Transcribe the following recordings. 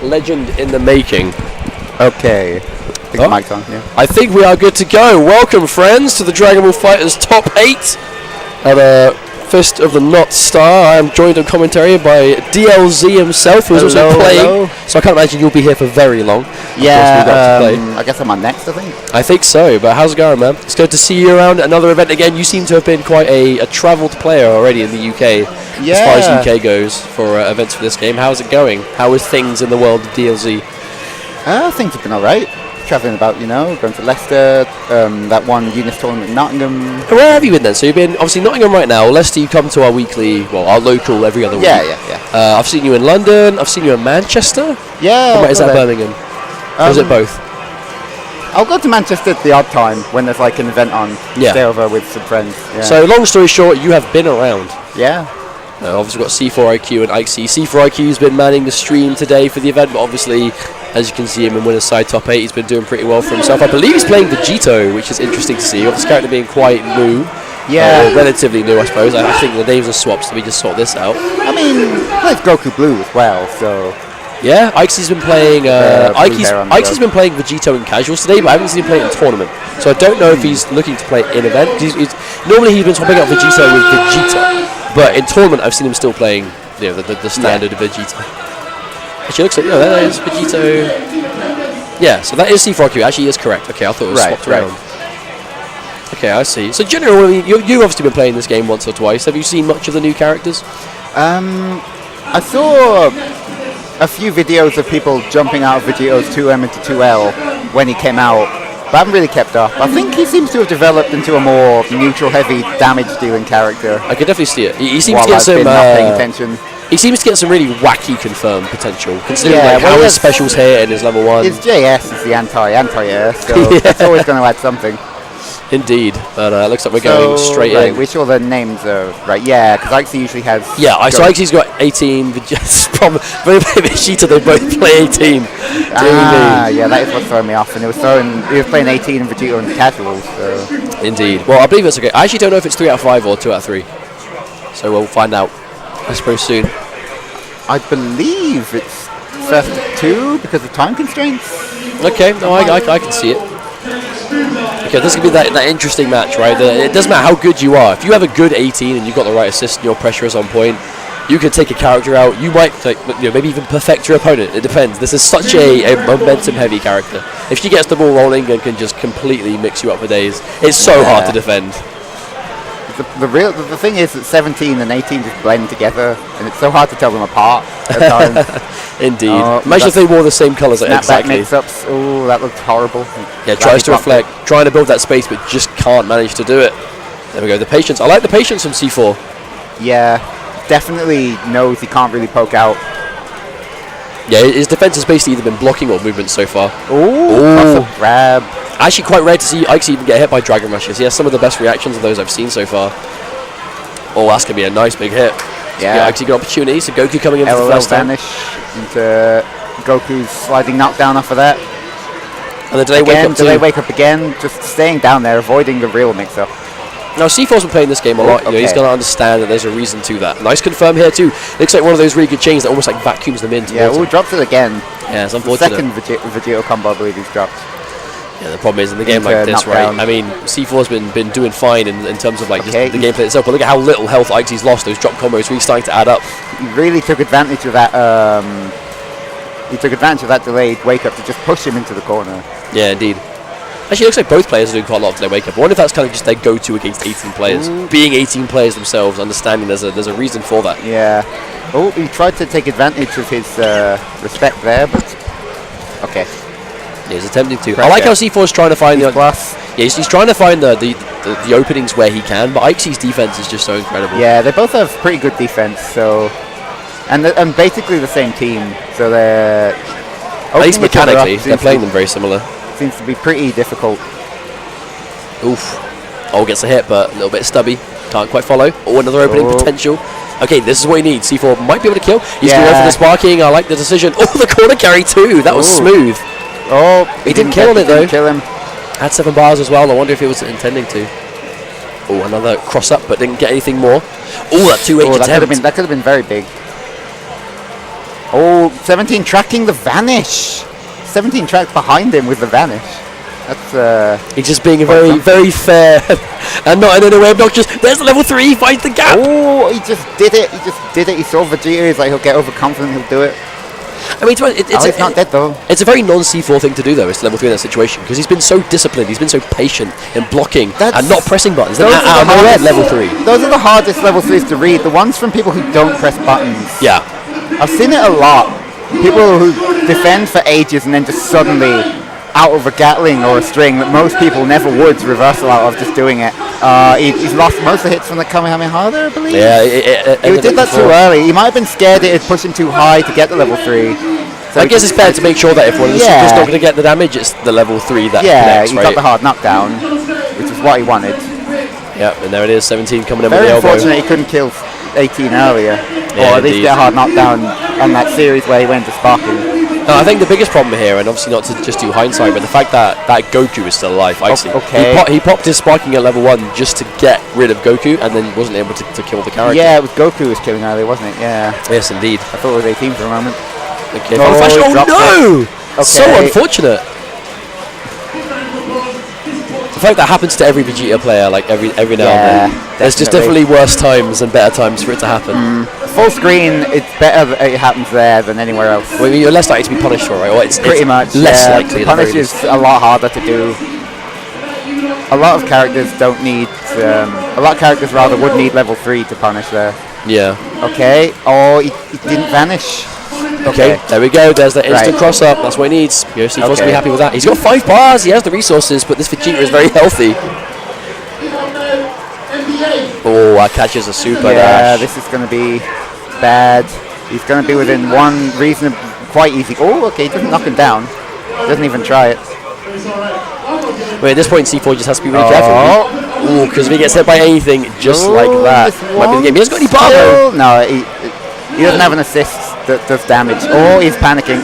legend in the making. Okay. I think mic's on, yeah. I think we are good to go. Welcome, friends, to the Dragonball FighterZ Top 8 at Fist of the Not Star. I am joined on commentary by DLZ himself, who's also playing. So I can't imagine you'll be here for very long. Yeah, I guess I'm on next, I think. I think so, but how's it going, man? It's good to see you around another event again. You seem to have been quite a travelled player already in the UK, as far as UK goes, for events for this game. How's it going? How is things in the world of DLZ? Things have been alright. Travelling about, you know, going to Leicester, that one Unis tournament in Nottingham. Where have you been then? So you've been obviously Nottingham right now. Leicester, you come to our weekly, well, our local every other week. Yeah. I've seen you in London. I've seen you in Manchester. Yeah. Or is that Birmingham? Or is it both? I'll go to Manchester at the odd time when there's like an event on. Stay over with some friends. Yeah. So long story short, you have been around. Yeah. Obviously got C4IQ and Aixy. C4IQ has been manning the stream today for the event, but obviously, as you can see him in winner's side top 8, he's been doing pretty well for himself. I believe he's playing Vegito, which is interesting to see. This character being quite new. Yeah. Relatively new, I suppose. I think the names are swapped, so we just sort this out. I mean, he plays Goku Blue as well, so... Yeah, Aixy's been playing Aixy's been playing Vegito in casuals today, but I haven't seen him play it in tournament. So I don't know if he's looking to play in event. Normally he's been swapping out Vegito with Vegeta. But in tournament, I've seen him still playing, you know, the standard Vegeta. Actually, looks like that is Vegito. Yeah, so that is C4Q. Actually, is correct. Okay, I thought it was swapped around. Okay, I see. So generally, you've obviously been playing this game once or twice. Have you seen much of the new characters? I saw a few videos of people jumping out of Vegito's 2M into 2L when he came out. But I haven't really kept up. I think he seems to have developed into a more neutral-heavy, damage-dealing character. I can definitely see it. He seems to get some. Not paying attention. He seems to get some really wacky confirmed potential, considering how his specials hit and his level 1. His JS is the anti-air, so that's always going to add something. Indeed, but it looks like we're going straight in. Which all the names are right? Yeah, because Aixy usually has. Yeah, so Aixy's got 18. Vegeta, they both play 18. Yeah, that is what's throwing me off. And he was playing 18 and Vegeta in casuals. So. Indeed. Well, I believe it's okay. I actually don't know if it's 3 out of 5 or 2 out of 3. So we'll find out, I suppose, soon. I believe it's first 2 because of time constraints. Okay, no, I can see it. Okay, this could be that interesting match, right? It doesn't matter how good you are. If you have a good 18 and you've got the right assist and your pressure is on point, you can take a character out. You might maybe even perfect your opponent. It depends. This is such a momentum-heavy character. If she gets the ball rolling and can just completely mix you up for days, it's so hard to defend. The thing is that 17 and 18 just blend together, and it's so hard to tell them apart at times. Indeed. Imagine if they wore the same colours. Exactly. Mix-ups. Oh, that looks horrible. Yeah, tries to reflect, trying to build that space, but just can't manage to do it. There we go. The patience. I like the patience from C4. Yeah, definitely knows he can't really poke out. Yeah, his defense has basically either been blocking or movement so far. Ooh, grab. Actually, quite rare to see Aixy even get hit by Dragon Rushes. He has some of the best reactions of those I've seen so far. Oh, that's going to be a nice big hit. Yeah. Aixy good opportunity. So Goku coming in for the first time. Vanish into Goku's sliding knockdown off of that. And then do they wake up again? Just staying down there, avoiding the real mix-up. Now, C4's been playing this game a lot. You know, he's going to understand that there's a reason to that. Nice confirm here, too. Looks like one of those really good chains that almost like vacuums them in. Yeah, drops it again. Yeah, it's unfortunate. Second Vegito combo, I believe he's dropped. Yeah, the problem is in the game like this, right? I mean, C4's been doing fine in terms of like just the gameplay itself, but look at how little health Aixy's lost. Those drop combos really starting to add up. He really took advantage of that. He took advantage of that delayed wake up to just push him into the corner. Yeah, indeed. Actually, it looks like both players are doing quite a lot of delayed wake up. I wonder if that's kind of just their go-to against 18 players. Being 18 players themselves, understanding there's a reason for that. Yeah. Oh, he tried to take advantage of his respect there, but okay. Yeah, he's attempting to. I like how C4 is trying to find he's trying to find the openings where he can, but Aixy's defense is just so incredible. Yeah, they both have pretty good defense, so and basically the same team, so they're at least mechanically they're playing them very similar. Seems to be pretty difficult. Oof. Oh, gets a hit, but a little bit stubby. Can't quite follow. Oh, another opening potential. Okay, this is what he needs. C4 might be able to kill. He's going to go for the sparking. I like the decision. Oh, the corner carry too. That was smooth. Oh, he didn't kill it though. Kill him. Had 7 bars as well. I wonder if he was intending to. Oh, another cross up, but didn't get anything more. Oh, that 2-8 attempt. That could have been very big. Oh, 17 tracking the vanish. 17 tracks behind him with the vanish. That's he's just being very, very fair and not in a way obnoxious. There's the level 3, finds the gap. Oh, he just did it. He saw Vegeta. He's like, he'll get overconfident. He'll do it. I mean, it's not dead though. It's a very non-C4 thing to do though. It's level 3 in that situation because he's been so disciplined. He's been so patient in blocking and not pressing buttons. Then out of nowhere, level 3. Those are the hardest level 3s to read. The ones from people who don't press buttons. Yeah, I've seen it a lot. People who defend for ages and then just suddenly out of a Gatling or a string that most people never would reversal out of just doing it. He's lost most of the hits from the Kamehameha there, I believe. Yeah, he did that too early. He might have been scared it push him too high to get the level 3. So I guess it's better to make sure that if one of the super's not going to get the damage, it's the level 3 that connects, he right? got the hard knockdown, which is what he wanted. Yeah, and there it is, 17 coming in Very with the elbow. unfortunate he couldn't kill 18 earlier, Yeah, or at least get a hard knockdown on that series where he went to sparking. No, I think the biggest problem here, and obviously not to just do hindsight, but the fact that Goku is still alive, Aixy. Okay. He popped his sparking at level 1 just to get rid of Goku, and then wasn't able to kill the character. Yeah, it was Goku who was killing earlier, wasn't it? Yeah. Yes, indeed. I thought it was 18 for a moment. Okay. Oh no! Okay. So unfortunate. The fact that happens to every Vegeta player, like every now and then. There's just definitely worse times and better times for it to happen. Full screen, it's better that it happens there than anywhere else. Well, you're less likely to be punished for it, right? Or it's pretty much less likely. Punish is a lot harder to do. A lot of characters don't need. A lot of characters rather would need level 3 to punish there. Yeah. Okay. Oh, he didn't vanish. Okay, there we go. There's the instant cross up. That's what he needs. C4's going to be happy with that. He's got 5 bars. He has the resources, but this Vegeta is very healthy. Oh, that catches a super dash. Yeah, this is going to be bad. He's going to be within one reasonable, quite easy. Oh, okay. He doesn't knock him down. Doesn't even try it. Wait, at this point, C4 just has to be really careful. Oh, because if he gets hit by anything just like that, might be the game. He hasn't got any bar though. No, he doesn't have an assist that does damage. Oh, he's panicking.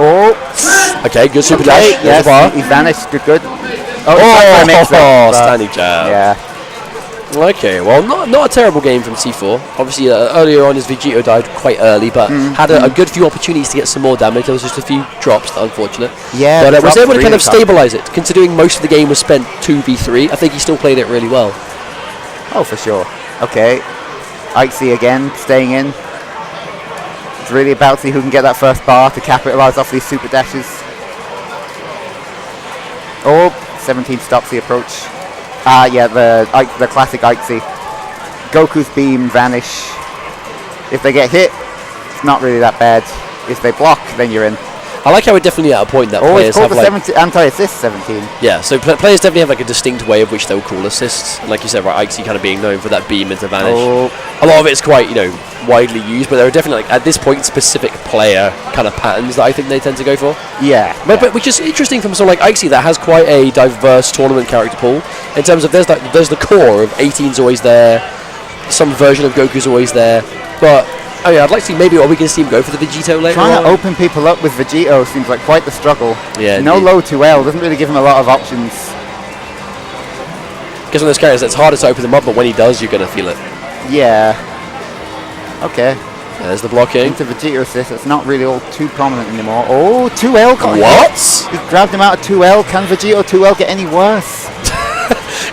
Oh. Okay, good super dash. Yes, he vanished. Good. Standing jab. Yeah. Okay, well, not a terrible game from C4. Obviously, earlier on his Vegeta died quite early, but had a good few opportunities to get some more damage. There was just a few drops, unfortunate. Yeah, but was able to kind of tough. stabilize it. Considering most of the game was spent 2v3, I think he still played it really well. Oh, for sure. Okay. Aixy again, staying in. It's really about to see who can get that first bar to capitalize off these super dashes. Oh, 17 stops the approach. Yeah, the classic Aixy. Goku's beam, vanish. If they get hit, it's not really that bad. If they block, then you're in. I like how we're definitely at a point that players have like... anti-assist 17. Yeah, so players definitely have like a distinct way of which they'll call assists. And like you said, right, Aixy kind of being known for that beam into vanish. A lot of it's quite, widely used, but there are definitely, like, at this point, specific player kind of patterns that I think they tend to go for. Yeah. But which is interesting from someone like Aixy that has quite a diverse tournament character pool in terms of there's the core of 18's always there, some version of Goku's always there, but I'd like to see maybe we can see him go for the Vegito later. Trying to open people up with Vegito seems like quite the struggle. Yeah. No low 2L doesn't really give him a lot of options. Because on those characters, it's harder to open them up, but when he does, you're going to feel it. Yeah. Okay. There's the blocking. Into Vegeta assist. It's not really all too prominent anymore. Oh, 2L got what? Hit. He grabbed him out of 2L. Can Vegito 2L get any worse?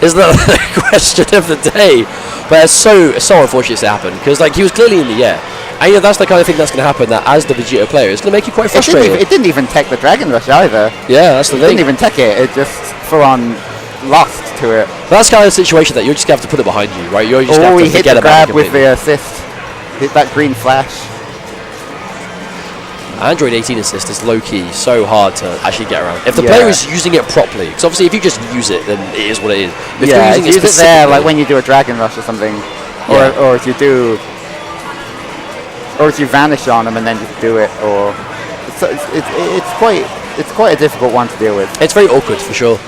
Is that the question of the day? But it's so unfortunate to happen because he was clearly in the air. And that's the kind of thing that's going to happen. That as the Vegeta player, it's going to make you quite frustrated. It didn't even tech the Dragon Rush either. Yeah, that's the thing. It didn't even tech it. It just full on lost to it. But that's kind of the situation that you're just going to have to put it behind you, right? You're just going to have to forget about it. He hit the grab with the assist. Hit that green flash. Android 18 assist is low-key so hard to actually get around. If the player is using it properly, because obviously if you just use it, then it is what it is. If you're using it there, like when you do a Dragon Rush or something, or if you do, or if you vanish on them and then just do it, or it's quite a difficult one to deal with. It's very awkward for sure.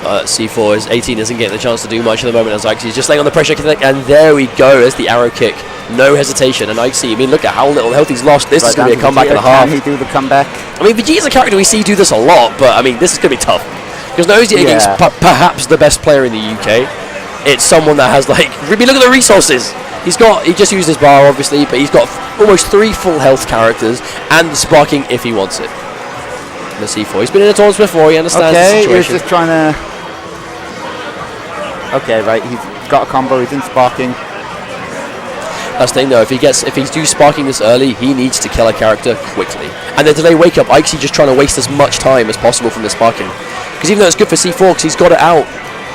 C4 is 18 isn't getting the chance to do much at the moment as Aixy is just laying on the pressure, and there we go. There's the arrow kick. No hesitation, and Aixy, look at how little health he's lost. This is going to be a comeback and a half. Can he do the comeback? Vegeta's a character we see do this a lot, but this is going to be tough. Because not only against perhaps the best player in the UK, it's someone that has, look at the resources. He just used his bar, obviously, but he's got almost 3 full health characters and the sparking if he wants it. The C4. He's been in a tournament before. He understands the situation. Okay, he's just trying to. Okay, right. He's got a combo. He's in sparking. That's the thing, though. If he's do sparking this early, he needs to kill a character quickly. And the delay wake up, Aixy just trying to waste as much time as possible from the sparking. Because even though it's good for C4, because he's got it out,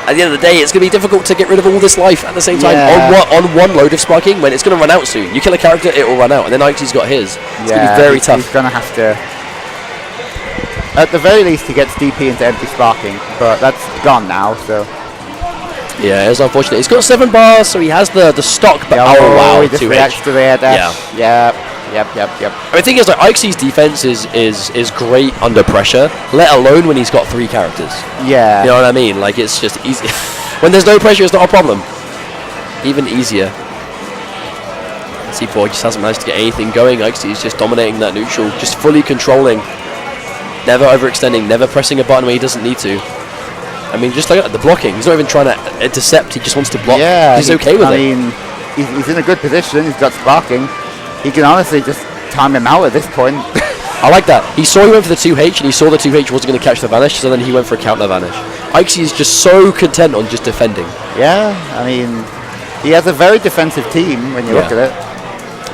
at the end of the day, it's going to be difficult to get rid of all this life at the same time on one load of sparking when it's going to run out soon. You kill a character, it will run out, and then Aixy's got his. It's going to be very tough. He's going to have to. At the very least, he gets DP into empty sparking, but that's gone now. So. Yeah, it's unfortunate. He's got 7 bars, so he has the stock. But wow, he just reacts to the air dash. Yep. I mean, the thing is, like, Aixy's defense is great under pressure, let alone when he's got 3 characters. Yeah. You know what I mean? Like, it's just easy. When there's no pressure, it's not a problem. Even easier. C4 just hasn't managed to get anything going. Aixy's just dominating that neutral, just fully controlling. Never overextending, never pressing a button where he doesn't need to. I mean, just look at the blocking. He's not even trying to intercept. He just wants to block. Yeah, he's okay with it. I mean, he's in a good position. He's got sparking. He can honestly just time him out at this point. I like that. He went for the 2H, and he saw the 2H wasn't going to catch the vanish, so then he went for a counter vanish. Aixy is just so content on just defending. Yeah, I mean, he has a very defensive team when you look at it.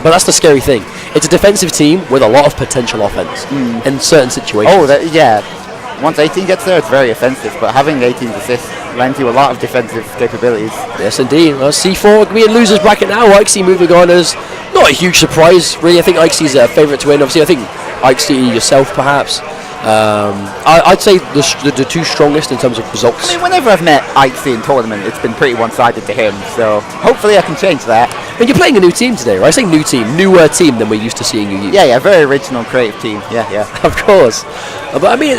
But that's the scary thing. It's a defensive team with a lot of potential offense in certain situations. Oh, yeah. Once 18 gets there, it's very offensive, but having 18 assists lends you a lot of defensive capabilities. Yes, indeed. Well, C4 could be in loser's bracket now. Aixy moving on as not a huge surprise, really. I think Aixy's a favourite to win. Obviously, I think Aixy yourself, perhaps. I'd say the 2 strongest in terms of results. I mean, whenever I've met Aixy in tournament, it's been pretty one-sided to him, so hopefully I can change that. I mean, you're playing a new team today, right? I say new team, newer team than we're used to seeing you use. Yeah, very original, creative team. Yeah. Of course. But I mean,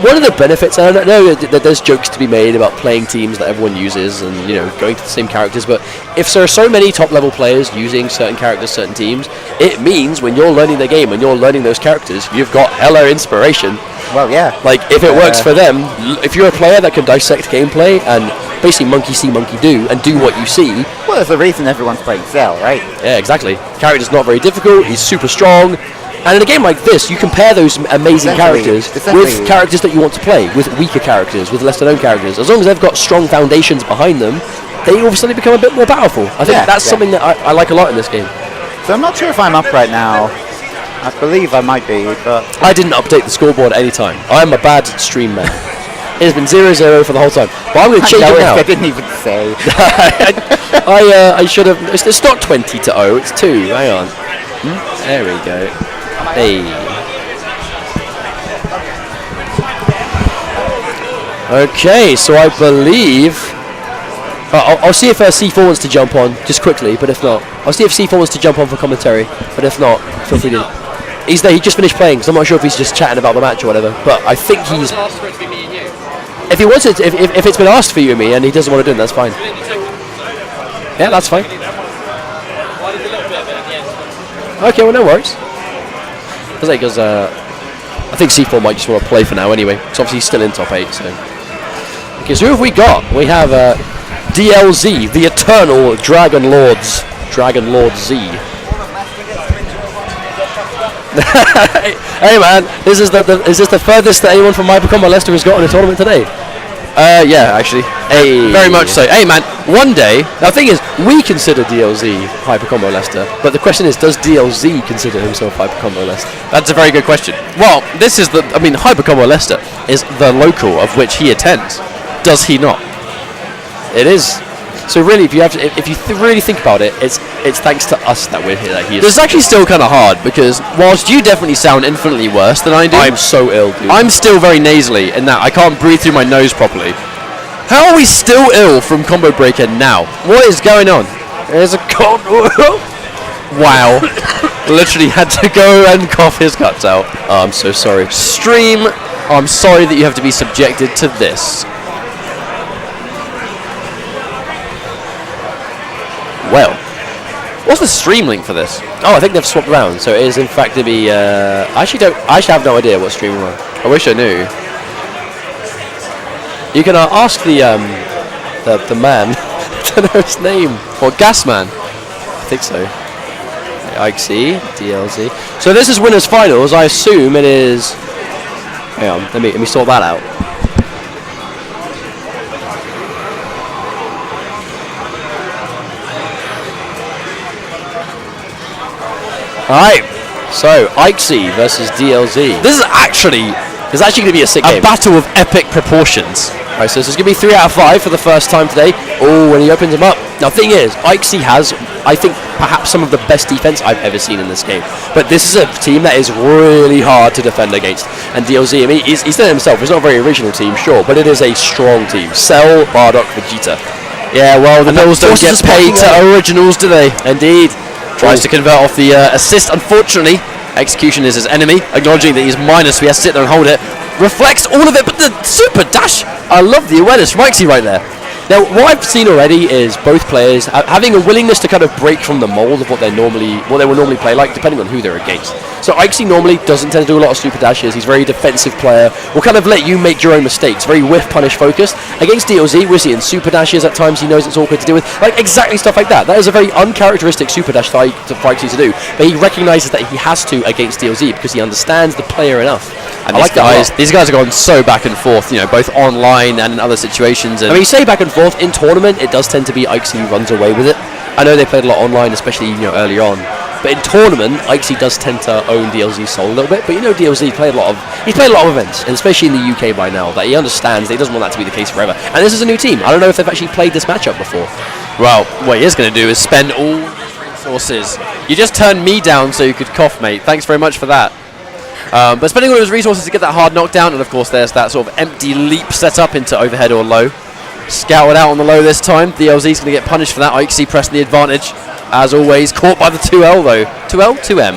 one of the benefits, and I know that there's jokes to be made about playing teams that everyone uses and, you know, going to the same characters, but if there are so many top-level players using certain characters, certain teams, it means when you're learning the game and you're learning those characters, you've got hella inspiration. Well, yeah. Like, if it works for them, if you're a player that can dissect gameplay and basically monkey see, monkey do, and do what you see... Well, there's a reason everyone's playing Cell, right? Yeah, exactly. Character's not very difficult, he's super strong, and in a game like this, you compare those amazing characters with characters that you want to play, with weaker characters, with lesser-known characters. As long as they've got strong foundations behind them, they all of a sudden become a bit more powerful. I think that's something that I like a lot in this game. So I'm not sure if I'm up right now. I believe I might be, but... I didn't update the scoreboard at any time. I'm a bad stream man. It has been 0-0 for the whole time. But I'm going to change it now. I didn't even say. I should have... It's not 20-0, it's 2. Hang on. There we go. Hey. Okay, so I believe... I'll see if C4 wants to jump on, just quickly, but if not... I'll see if C4 wants to jump on for commentary, but if not, feel free to... He's there, he just finished playing, so I'm not sure if he's just chatting about the match or whatever, but I think he's... If he wants it, if it's been asked for you and me, and he doesn't want to do it, that's fine. Yeah, that's fine. Okay, well, no worries. Because I think C4 might just want to play for now anyway, because obviously he's still in top 8, so... Okay, so who have we got? We have DLZ, the eternal DragonLordZ. DragonLordZ. Hey man, is this the furthest that anyone from Hypercombo Leicester has got in a tournament today? Yeah, actually. Hey. Very much so. Hey man, one day, now the thing is, we consider DLZ Hypercombo Leicester, but the question is, does DLZ consider himself Hypercombo Leicester? That's a very good question. Well, this is Hypercombo Leicester is the local of which he attends. Does he not? It is. So really, if you really think about it, it's thanks to us that we're here. That he is. This is actually still kind of hard because whilst you definitely sound infinitely worse than I do, I'm so ill, dude. I'm still very nasally in that I can't breathe through my nose properly. How are we still ill from Combo Breaker now? What is going on? There's a cold. Wow. Literally had to go and cough his guts out. Oh, I'm so sorry. Stream, I'm sorry that you have to be subjected to this. Well, what's the stream link for this? Oh, I think they've swapped around. So it is in fact to be. I actually have no idea what stream we're on. I wish I knew. You can ask the man. I don't know his name. What, Gasman? think so. Aixy, DLZ. So this is winners finals. I assume it is. Hang on, let me sort that out. All right. So Aixy versus DLZ. This is actually going to be a sick game. A battle of epic proportions. Right, so this is going to be 3 out of 5 for the first time today. Oh, when he opens them up. Now, thing is, Aixy has, I think, perhaps some of the best defense I've ever seen in this game. But this is a team that is really hard to defend against. And DLZ, I mean, he's done it himself. It's not a very original team, sure, but it is a strong team. Cell, Bardock, Vegeta. Yeah, well, the Bills don't get paid to originals, do they? Indeed. Tries to convert off the assist, unfortunately. Execution is his enemy, acknowledging that he's minus, so he has to sit there and hold it. Reflects all of it, but the super dash! I love the awareness from Aixy right there. Now, what I've seen already is both players having a willingness to kind of break from the mold of what they will normally play like, depending on who they're against. So Aixy normally doesn't tend to do a lot of super dashes. He's a very defensive player. Will kind of let you make your own mistakes. Very whiff, punish focused. Against DLZ, we're seeing super dashes at times. He knows it's awkward to deal with. Like exactly stuff like that. That is a very uncharacteristic super dash for Aixy to do. But he recognises that he has to against DLZ because he understands the player enough. And these guys are going so back and forth, you know, both online and in other situations. And I mean, you say back and forth in tournament, it does tend to be Aixy who runs away with it. I know they played a lot online, especially earlier on. But in tournament, Aixy does tend to own DLZ's soul a little bit. But DLZ played a lot of events, and especially in the UK by now, that he understands that he doesn't want that to be the case forever. And this is a new team. I don't know if they've actually played this matchup before. Well, what he is going to do is spend all resources. You just turned me down so you could cough, mate. Thanks very much for that. But spending all his resources to get that hard knockdown, and of course there's that sort of empty leap set up into overhead or low. Scouted out on the low this time. DLZ's going to get punished for that. Aixy pressing the advantage, as always. Caught by the 2L though. 2L, 2M.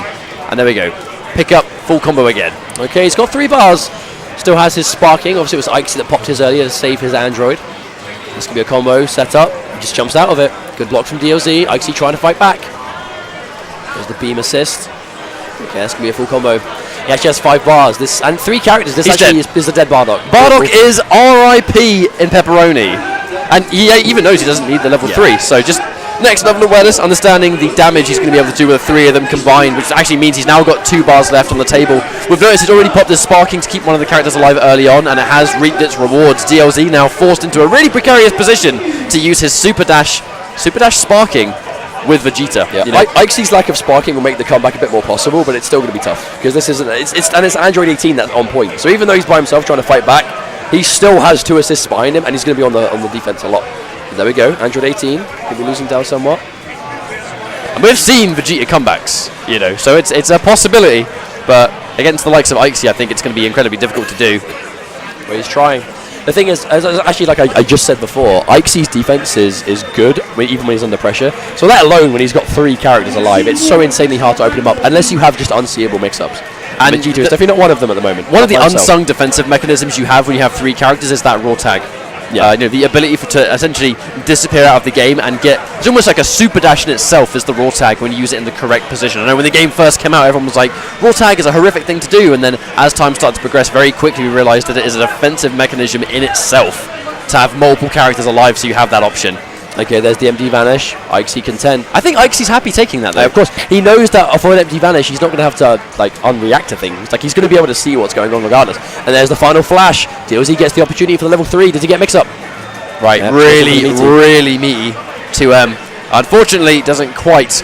And there we go. Pick up, full combo again. Okay, he's got 3 bars. Still has his sparking. Obviously it was Aixy that popped his earlier to save his android. This could be a combo set up. He just jumps out of it. Good block from DLZ. Aixy trying to fight back. There's the beam assist. Okay, this could be a full combo. He actually has 5 bars. This and 3 characters. This actually is the dead Bardock. Bardock is RIP in Pepperoni, and he even knows he doesn't need the level 3. So just next level awareness, understanding the damage he's going to be able to do with the 3 of them combined, which actually means he's now got 2 bars left on the table. We've noticed he's already popped his sparking to keep one of the characters alive early on, and it has reaped its rewards. DLZ now forced into a really precarious position to use his super dash sparking with Vegeta. Yeah. Aixy's lack of sparking will make the comeback a bit more possible, but it's still going to be tough because this isn't. It's Android 18 that's on point. So even though he's by himself trying to fight back, he still has 2 assists behind him, and he's going to be on the defense a lot. But there we go. Android 18 could be losing down somewhat. And we've seen Vegeta comebacks, so it's a possibility. But against the likes of Aixy, I think it's going to be incredibly difficult to do. But he's trying. The thing is, actually, like I just said before, Aixy's defense is good, even when he's under pressure. So that alone, when he's got 3 characters alive, it's so insanely hard to open him up, unless you have just unseeable mix-ups. And Vegeta is definitely not one of them at the moment. One of the unsung defensive mechanisms you have when you have 3 characters is that raw tag. Yeah. The ability to essentially disappear out of the game and get... It's almost like a super dash in itself is the raw tag when you use it in the correct position. I know when the game first came out, everyone was like, raw tag is a horrific thing to do, and then as time started to progress, very quickly we realised that it is a defensive mechanism in itself to have multiple characters alive, so you have that option. Okay, there's the MD Vanish. Aixy content. I think Aixy's happy taking that, though. Of course, he knows that for an MD Vanish, he's not going to have to unreact to things. Like, he's going to be able to see what's going on regardless. And there's the final flash. DLZ gets the opportunity for the level 3. Does he get mix-up? Right, yep, really meaty. 2M. Unfortunately, doesn't quite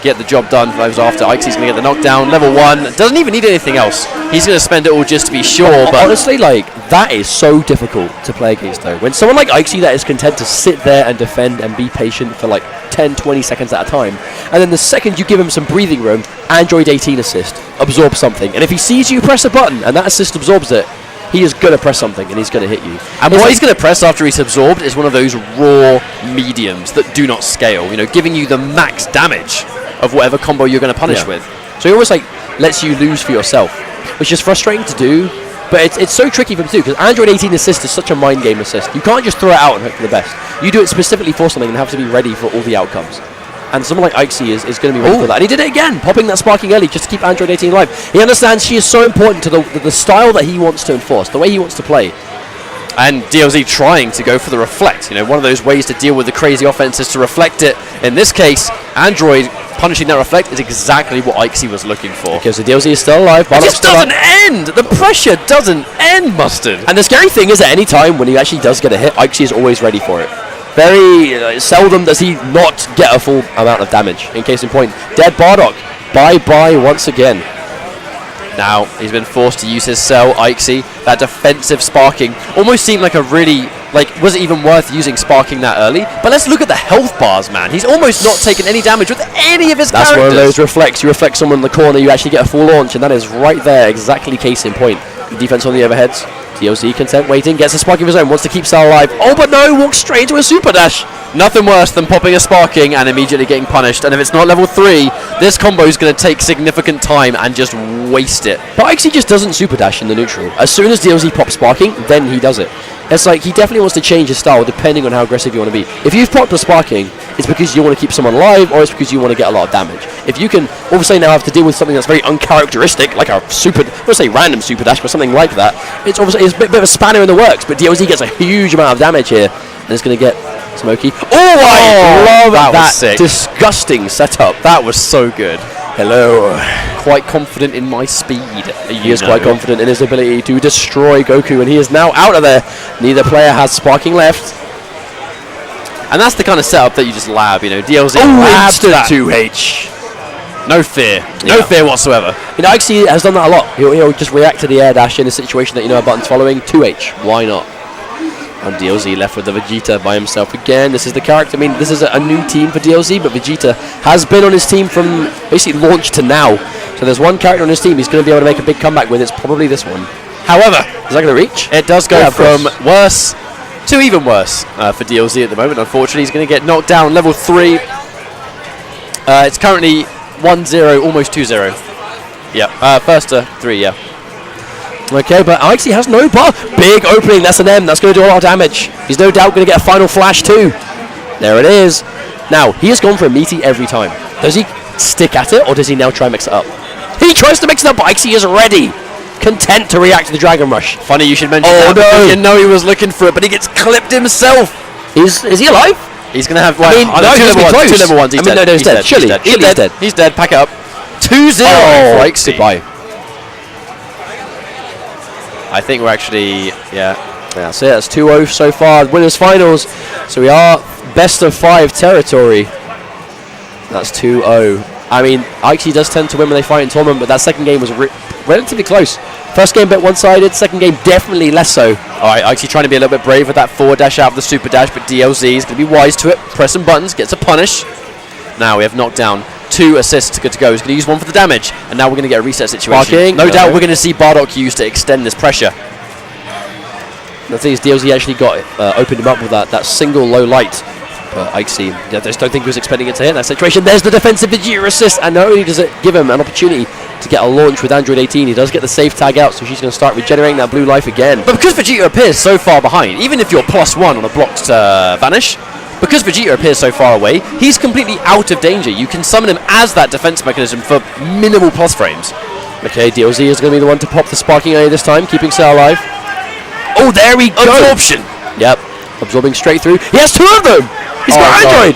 get the job done for those after. Aixy's going to get the knockdown. Level 1. Doesn't even need anything else. He's going to spend it all just to be sure. But honestly, that is so difficult to play against, though. When someone like Aixy that is content to sit there and defend and be patient for 10, 20 seconds at a time, and then the second you give him some breathing room, Android 18 assist, absorb something. And if he sees you press a button and that assist absorbs it, he is going to press something and he's going to hit you. And what he's going to press after he's absorbed is one of those raw mediums that do not scale, giving you the max damage of whatever combo you're going to punish with. So he almost lets you lose for yourself, which is frustrating to do, but it's so tricky for him to do because Android 18 assist is such a mind game assist. You can't just throw it out and hope for the best. You do it specifically for something and have to be ready for all the outcomes. And someone like Aixy is going to be ready for that. And he did it again, popping that sparking early just to keep Android 18 alive. He understands she is so important to the style that he wants to enforce, the way he wants to play. And DLZ trying to go for the reflect. You know, one of those ways to deal with the crazy offense is to reflect it. In this case, Android punishing that reflect is exactly what Aixy was looking for. Because the DLZ is still alive. It just doesn't end! The pressure doesn't end, Mustard! And the scary thing is, at any time when he actually does get a hit, Aixy is always ready for it. Very seldom does he not get a full amount of damage. In case in point, dead Bardock. Bye-bye once again. Now, he's been forced to use his cell, Aixy. That defensive sparking almost seemed like a really, was it even worth using sparking that early? But let's look at the health bars, man. He's almost not taken any damage with any of his characters. That's one of those reflects. You reflect someone in the corner, you actually get a full launch, and that is right there, exactly case in point. Defense on the overheads. DLZ content waiting, gets a sparking of his own, wants to keep Cell alive. Oh, but no, walks straight into a super dash. Nothing worse than popping a sparking and immediately getting punished. And if it's not level 3, this combo is going to take significant time and just waste it. But Aixy just doesn't super dash in the neutral. As soon as DLZ pops sparking, then he does it. It's like he definitely wants to change his style depending on how aggressive you want to be. If you've popped a sparking, it's because you want to keep someone alive, or it's because you want to get a lot of damage. If you can all of a sudden now have to deal with something that's very uncharacteristic, like a super, I won't say random super dash, but something like that, it's obviously a bit of a spanner in the works. But DLZ gets a huge amount of damage here, and it's going to get smoky. Oh, I love that disgusting setup. That was so good. Hello. Quite confident in my speed. He is quite confident in his ability to destroy Goku, and he is now out of there. Neither player has sparking left. And that's the kind of setup that you just lab, you know. DLZ labs that. 2H. No fear. No fear whatsoever. You know, Aixy has done that a lot. He'll just react to the air dash in a situation that, you know, a button's following. 2H. Why not? And DLZ left with the Vegeta by himself again. This is the character. I mean, this is a new team for DLZ, but Vegeta has been on his team from basically launch to now. So there's one character on his team he's going to be able to make a big comeback with. It's probably this one. However, is that going to reach? It does go from worse to even worse for DLZ at the moment. Unfortunately, he's going to get knocked down. Level 3. It's currently 1-0, almost 2-0. Yeah, first to 3, yeah. Okay, but Aixy has no bar. Big opening, that's an M. That's going to do a lot of damage. He's no doubt going to get a final flash too. There it is. Now, he has gone for a meaty every time. Does he stick at it, or does he now try and mix it up? He tries to mix it up, but Aixy is ready. Content to react to the Dragon Rush. Funny you should mention that, because you know he was looking for it, but he gets clipped himself. Is he alive? He's going to have, no, two level ones. He's dead. No, he's dead. Surely, he's dead. He's dead. Pack it up. 2-0 for Aixy. Goodbye. I think we're actually, yeah. That's it. That's 2-0 so far. Winners finals. So we are best of 5 territory. That's 2-0. I mean, Aixy does tend to win when they fight in tournament, but that second game was relatively close. First game a bit one-sided. Second game definitely less so. All right, Aixy trying to be a little bit brave with that forward dash out of the super dash, but DLZ is going to be wise to it. Pressing buttons, gets a punish. Now we have knocked down 2 assists, good to go. He's going to use one for the damage, and now we're going to get a reset situation. Sparking. No doubt we're going to see Bardock used to extend this pressure. The thing is, DLZ actually got opened him up with that single low light. But Aixy, I just don't think he was expecting it to hit that situation. There's the defensive Vegeta assist, and not only does it give him an opportunity to get a launch with Android 18, he does get the safe tag out, so she's going to start regenerating that blue life again. But because Vegeta appears so far behind, even if you're +1 on a blocked vanish, because Vegeta appears so far away, he's completely out of danger. You can summon him as that defense mechanism for minimal plus frames. Okay, DLZ is going to be the one to pop the sparking area this time, keeping Cell alive. Oh, there we go! Absorption! Yep, absorbing straight through. He has 2 of them! He's got Android!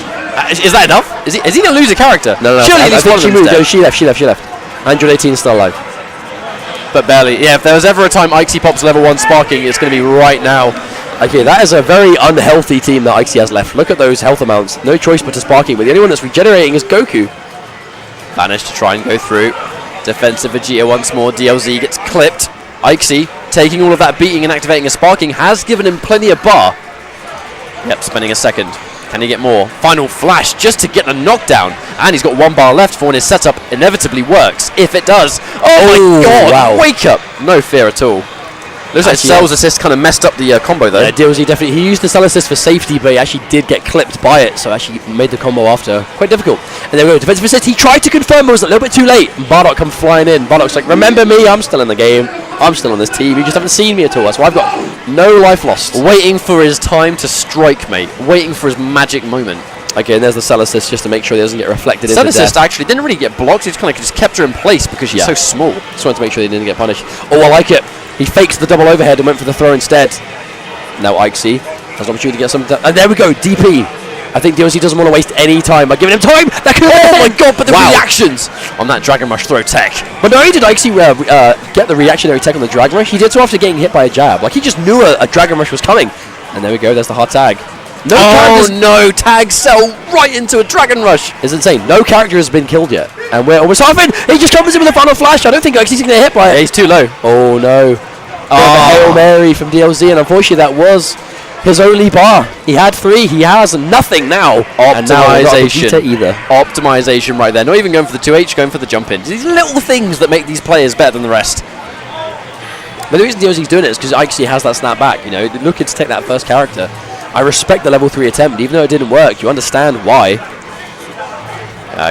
Is that enough? Is he going to lose a character? No. Surely I think she moved. No, she left. Android 18 is still alive. But barely. Yeah, if there was ever a time Aixy pops level 1 sparking, it's going to be right now. Okay, that is a very unhealthy team that Aixy has left. Look at those health amounts. No choice but to sparking, but the only one that's regenerating is Goku. Managed to try and go through. Defensive Vegeta once more. DLZ gets clipped. Aixy, taking all of that beating and activating a sparking, has given him plenty of bar. Yep, spending a second. Can he get more? Final flash just to get the knockdown. And he's got 1 bar left for when his setup inevitably works. If it does. Oh my god, wow. Wake up. No fear at all. Looks like Cell's assist kind of messed up the combo though. Yeah, DLZ definitely. He used the Cell assist for safety, but he actually did get clipped by it, so actually made the combo after quite difficult. And there we go. Defensive assist. He tried to confirm, but it was a little bit too late. And Bardock comes flying in. Bardock's like, remember me? I'm still in the game. I'm still on this team. You just haven't seen me at all. That's why I've got no life lost. Waiting for his time to strike, mate. Waiting for his magic moment. Okay, and there's the Cell assist just to make sure he doesn't get reflected into death. Cell assist actually didn't really get blocked. He just kind of just kept her in place because she's so small. Just wanted to make sure he didn't get punished. Oh, I like it. He fakes the double overhead and went for the throw instead. Now Aixy has an opportunity to get some. And there we go, DP. I think DLZ doesn't want to waste any time by giving him time. That could, oh my god, but the reactions on that Dragon Rush throw tech. But not only did Aixy get the reactionary tech on the Dragon Rush, he did so after getting hit by a jab. Like, he just knew a Dragon Rush was coming. And there we go, there's the hard tag. No, tag sell right into a Dragon Rush. It's insane. No character has been killed yet. And we're almost half in. He just comes in with a final flash. I don't think Aixy's going to get hit by it. Yeah, he's too low. Oh no. Hail Mary from DLZ, and unfortunately that was his only bar. He had 3, he has nothing now. Optimization. Either. Optimization right there. Not even going for the 2H, going for the jump in. These little things that make these players better than the rest. But the reason DLZ's doing it is because Aixy has that snap back. You know, looking to take that first character. I respect the level 3 attempt, even though it didn't work. You understand why.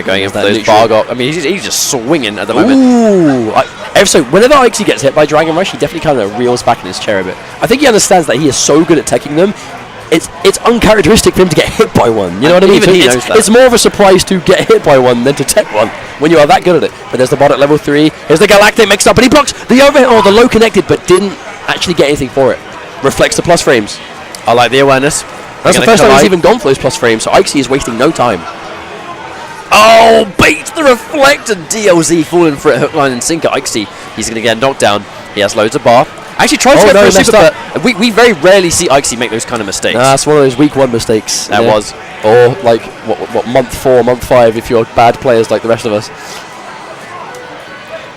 Going in for those Bargot. I mean, he's just swinging at the moment. Ooh! So whenever Aixy gets hit by Dragon Rush, he definitely kind of reels back in his chair a bit. I think he understands that he is so good at teching them. It's uncharacteristic for him to get hit by one. You know what I mean? Even he knows that. It's more of a surprise to get hit by one than to tech one when you are that good at it. But there's the bot at level 3. Here's the Galactic mixed up, and he blocks the overhead or the low connected, but didn't actually get anything for it. Reflects the plus frames. I like the awareness. That's the first time he's even gone for those plus frames, so Aixy is wasting no time. Oh, baits the reflect, and DLZ falling for it, hook, line, and sinker. Aixy, he's going to get knocked down. He has loads of bar. Actually, tries to go for a super, but we very rarely see Aixy make those kind of mistakes. That's one of those week 1 mistakes. That was. Or like what month 4, month 5 if you're bad players like the rest of us.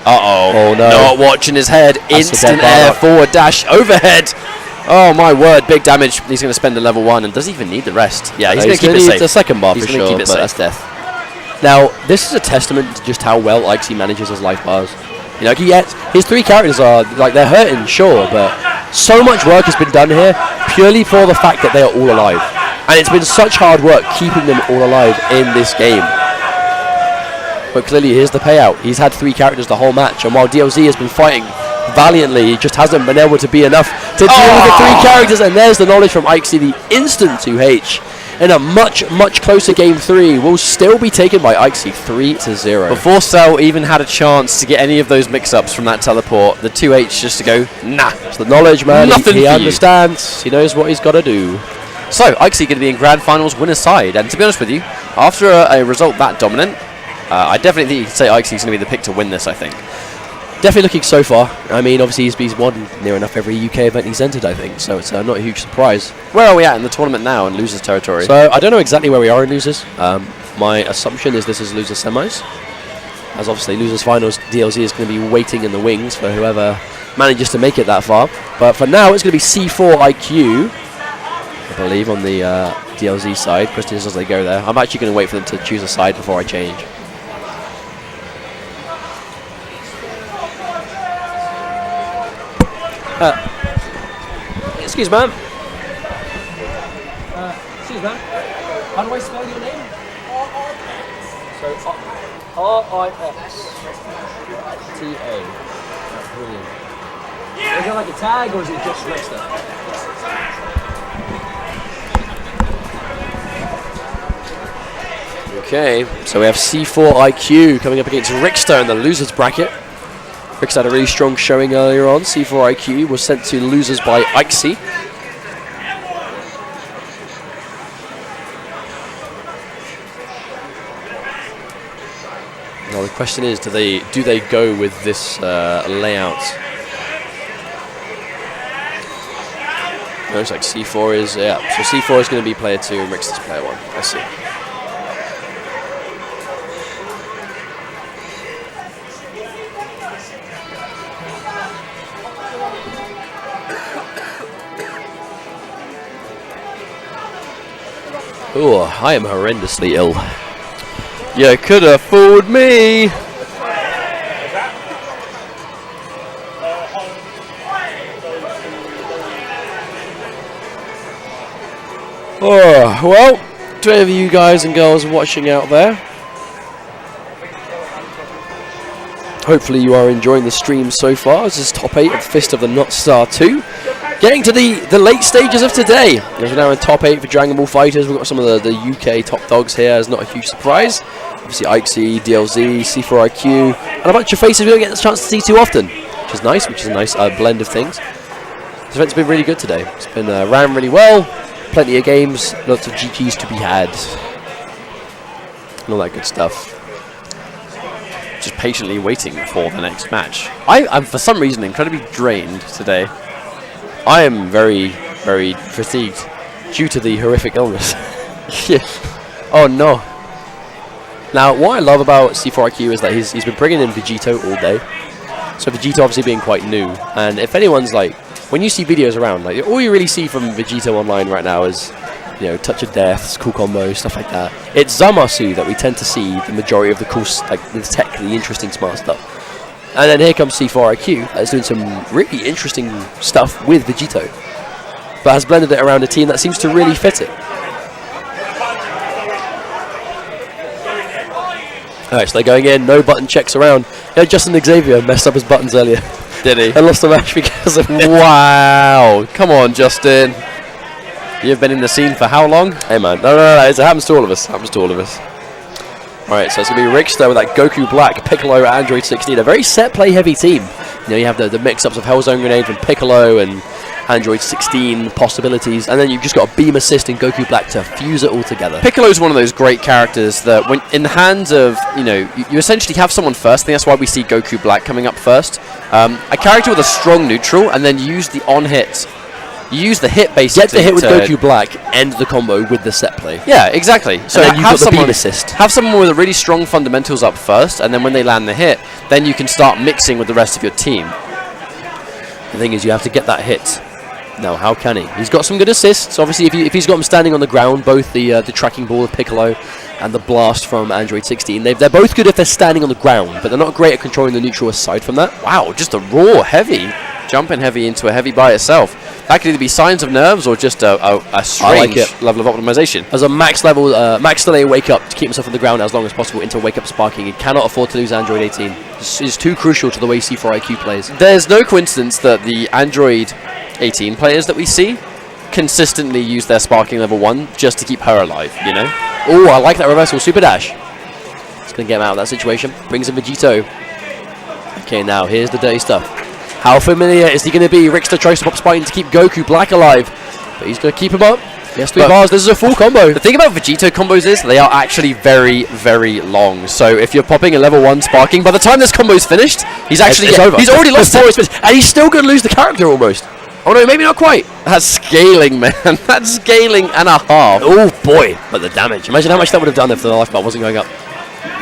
Oh no! Not watching his head. That's instant air forward dash overhead. Oh my word! Big damage. He's going to spend a level 1 and doesn't even need the rest. Yeah, he's going to keep it safe. It's a second bar he's for sure, keep it but that's death. Now, this is a testament to just how well Aixy manages his life bars. You know, his 3 characters are, like, they're hurting, sure, but so much work has been done here purely for the fact that they are all alive. And it's been such hard work keeping them all alive in this game. But clearly, here's the payout. He's had 3 characters the whole match, and while DLZ has been fighting valiantly, he just hasn't been able to be enough to deal with the 3 characters, and there's the knowledge from Aixy, the instant 2H. In a much, much closer game 3, will still be taken by Aixy 3-0. Before Cell even had a chance to get any of those mix-ups from that teleport, the 2H just to go, nah. It's the knowledge, man. Nothing he understands. He knows what he's got to do. So, Aixy going to be in Grand Finals winner's side, and to be honest with you, after a result that dominant, I definitely think you could say Aixy's going to be the pick to win this, I think. Definitely looking so far. I mean, obviously he's won near enough every UK event he's entered, I think, so it's not a huge surprise. Where are we at in the tournament now in losers territory? So I don't know exactly where we are in losers. My assumption is this is losers semis. As obviously losers finals, DLZ is going to be waiting in the wings for whoever manages to make it that far. But for now, it's going to be C4 IQ, I believe, on the DLZ side. Questions as they go there. I'm actually going to wait for them to choose a side before I change. Excuse ma'am. Excuse ma'am. How do I spell your name? So R-I-X-T-A. Brilliant. Is it like a tag or is it just Rixta? Okay, so we have C4 IQ coming up against Rixta in the losers bracket. Rixta had a really strong showing earlier on. C4 IQ was sent to losers by Aixy. Now the question is, do they go with this layout? Looks like C4 is, yeah. So C4 is going to be player 2 and Rixta's player 1. I see. Oh, I am horrendously ill. You could have fooled me. Oh, well, to any of you guys and girls watching out there, hopefully you are enjoying the stream so far. This is top 8 of Fist of the Not Star 2. Getting to the late stages of today. As we're now in top 8 for Dragonball FighterZ. We've got some of the UK top dogs here. It's not a huge surprise. Obviously Aixy, DLZ, C4 IQ, and a bunch of faces we don't get the chance to see too often, which is nice, which is a nice blend of things. defense has been really good today. It's been ran really well, plenty of games, lots of GGs to be had, and all that good stuff. Just patiently waiting for the next match. I'm for some reason incredibly drained today. I am very, very fatigued due to the horrific illness. Yeah. Oh no. Now, what I love about C4IQ is that he's been bringing in Vegito all day. So Vegito obviously being quite new, and if anyone's like, when you see videos around, like all you really see from Vegito online right now is, you know, touch of death, cool combo, stuff like that. It's Zamasu that we tend to see the majority of the cool, like the tech, the interesting smart stuff. And then here comes C4IQ that's doing some really interesting stuff with Vegito, but has blended it around a team that seems to really fit it. Alright, so they're going in, no button checks around. Yeah, Justin Xavier messed up his buttons earlier. Did he? And lost the match because of it. Wow. Come on, Justin. You've been in the scene for how long? Hey man, no, it happens to all of us. Happens to all of us. Alright, so it's going to be Rixta with that Goku Black, Piccolo, Android 16. A very set play heavy team. You know, you have the mix-ups of Hellzone Grenade from Piccolo and Android 16 possibilities, and then you've just got a beam assist in Goku Black to fuse it all together. Piccolo's one of those great characters that, when in the hands of, you know, you essentially have someone first. I think that's why we see Goku Black coming up first. A character with a strong neutral, and then use the on-hit. You use the hit basically. Get the hit with Goku Black, end the combo with the set play. Yeah, exactly. So and then you've got the beam assist. Have someone with a really strong fundamentals up first, and then when they land the hit, then you can start mixing with the rest of your team. The thing is, you have to get that hit. Now, how can he? He's got some good assists. Obviously, if he's got him standing on the ground, both the tracking ball of Piccolo and the blast from Android 16, they're both good if they're standing on the ground, but they're not great at controlling the neutral aside from that. Wow, just a raw heavy. Jumping heavy into a heavy by itself. That could either be signs of nerves or just a strange level of optimization. As a max level, max delay wake up to keep himself on the ground as long as possible into wake up sparking. He cannot afford to lose Android 18. It's too crucial to the way C4IQ plays. There's no coincidence that the Android 18 players that we see consistently use their sparking level 1 just to keep her alive, you know? Oh, I like that reversal super dash. It's going to get him out of that situation. Brings in Vegito. Okay, now here's the dirty stuff. How familiar is he going to be? Rixta tries to pop Spine to keep Goku Black alive, but he's going to keep him up. He has 3 bars. This is a full combo. The thing about Vegito combos is they are actually very, very long. So if you're popping a level 1 sparking, by the time this combo is finished, he's actually over. He's already lost it, and he's still going to lose the character almost. Oh no, maybe not quite. That's scaling, man. That's scaling and a half. Oh boy, but the damage. Imagine how much that would have done if the life bar wasn't going up.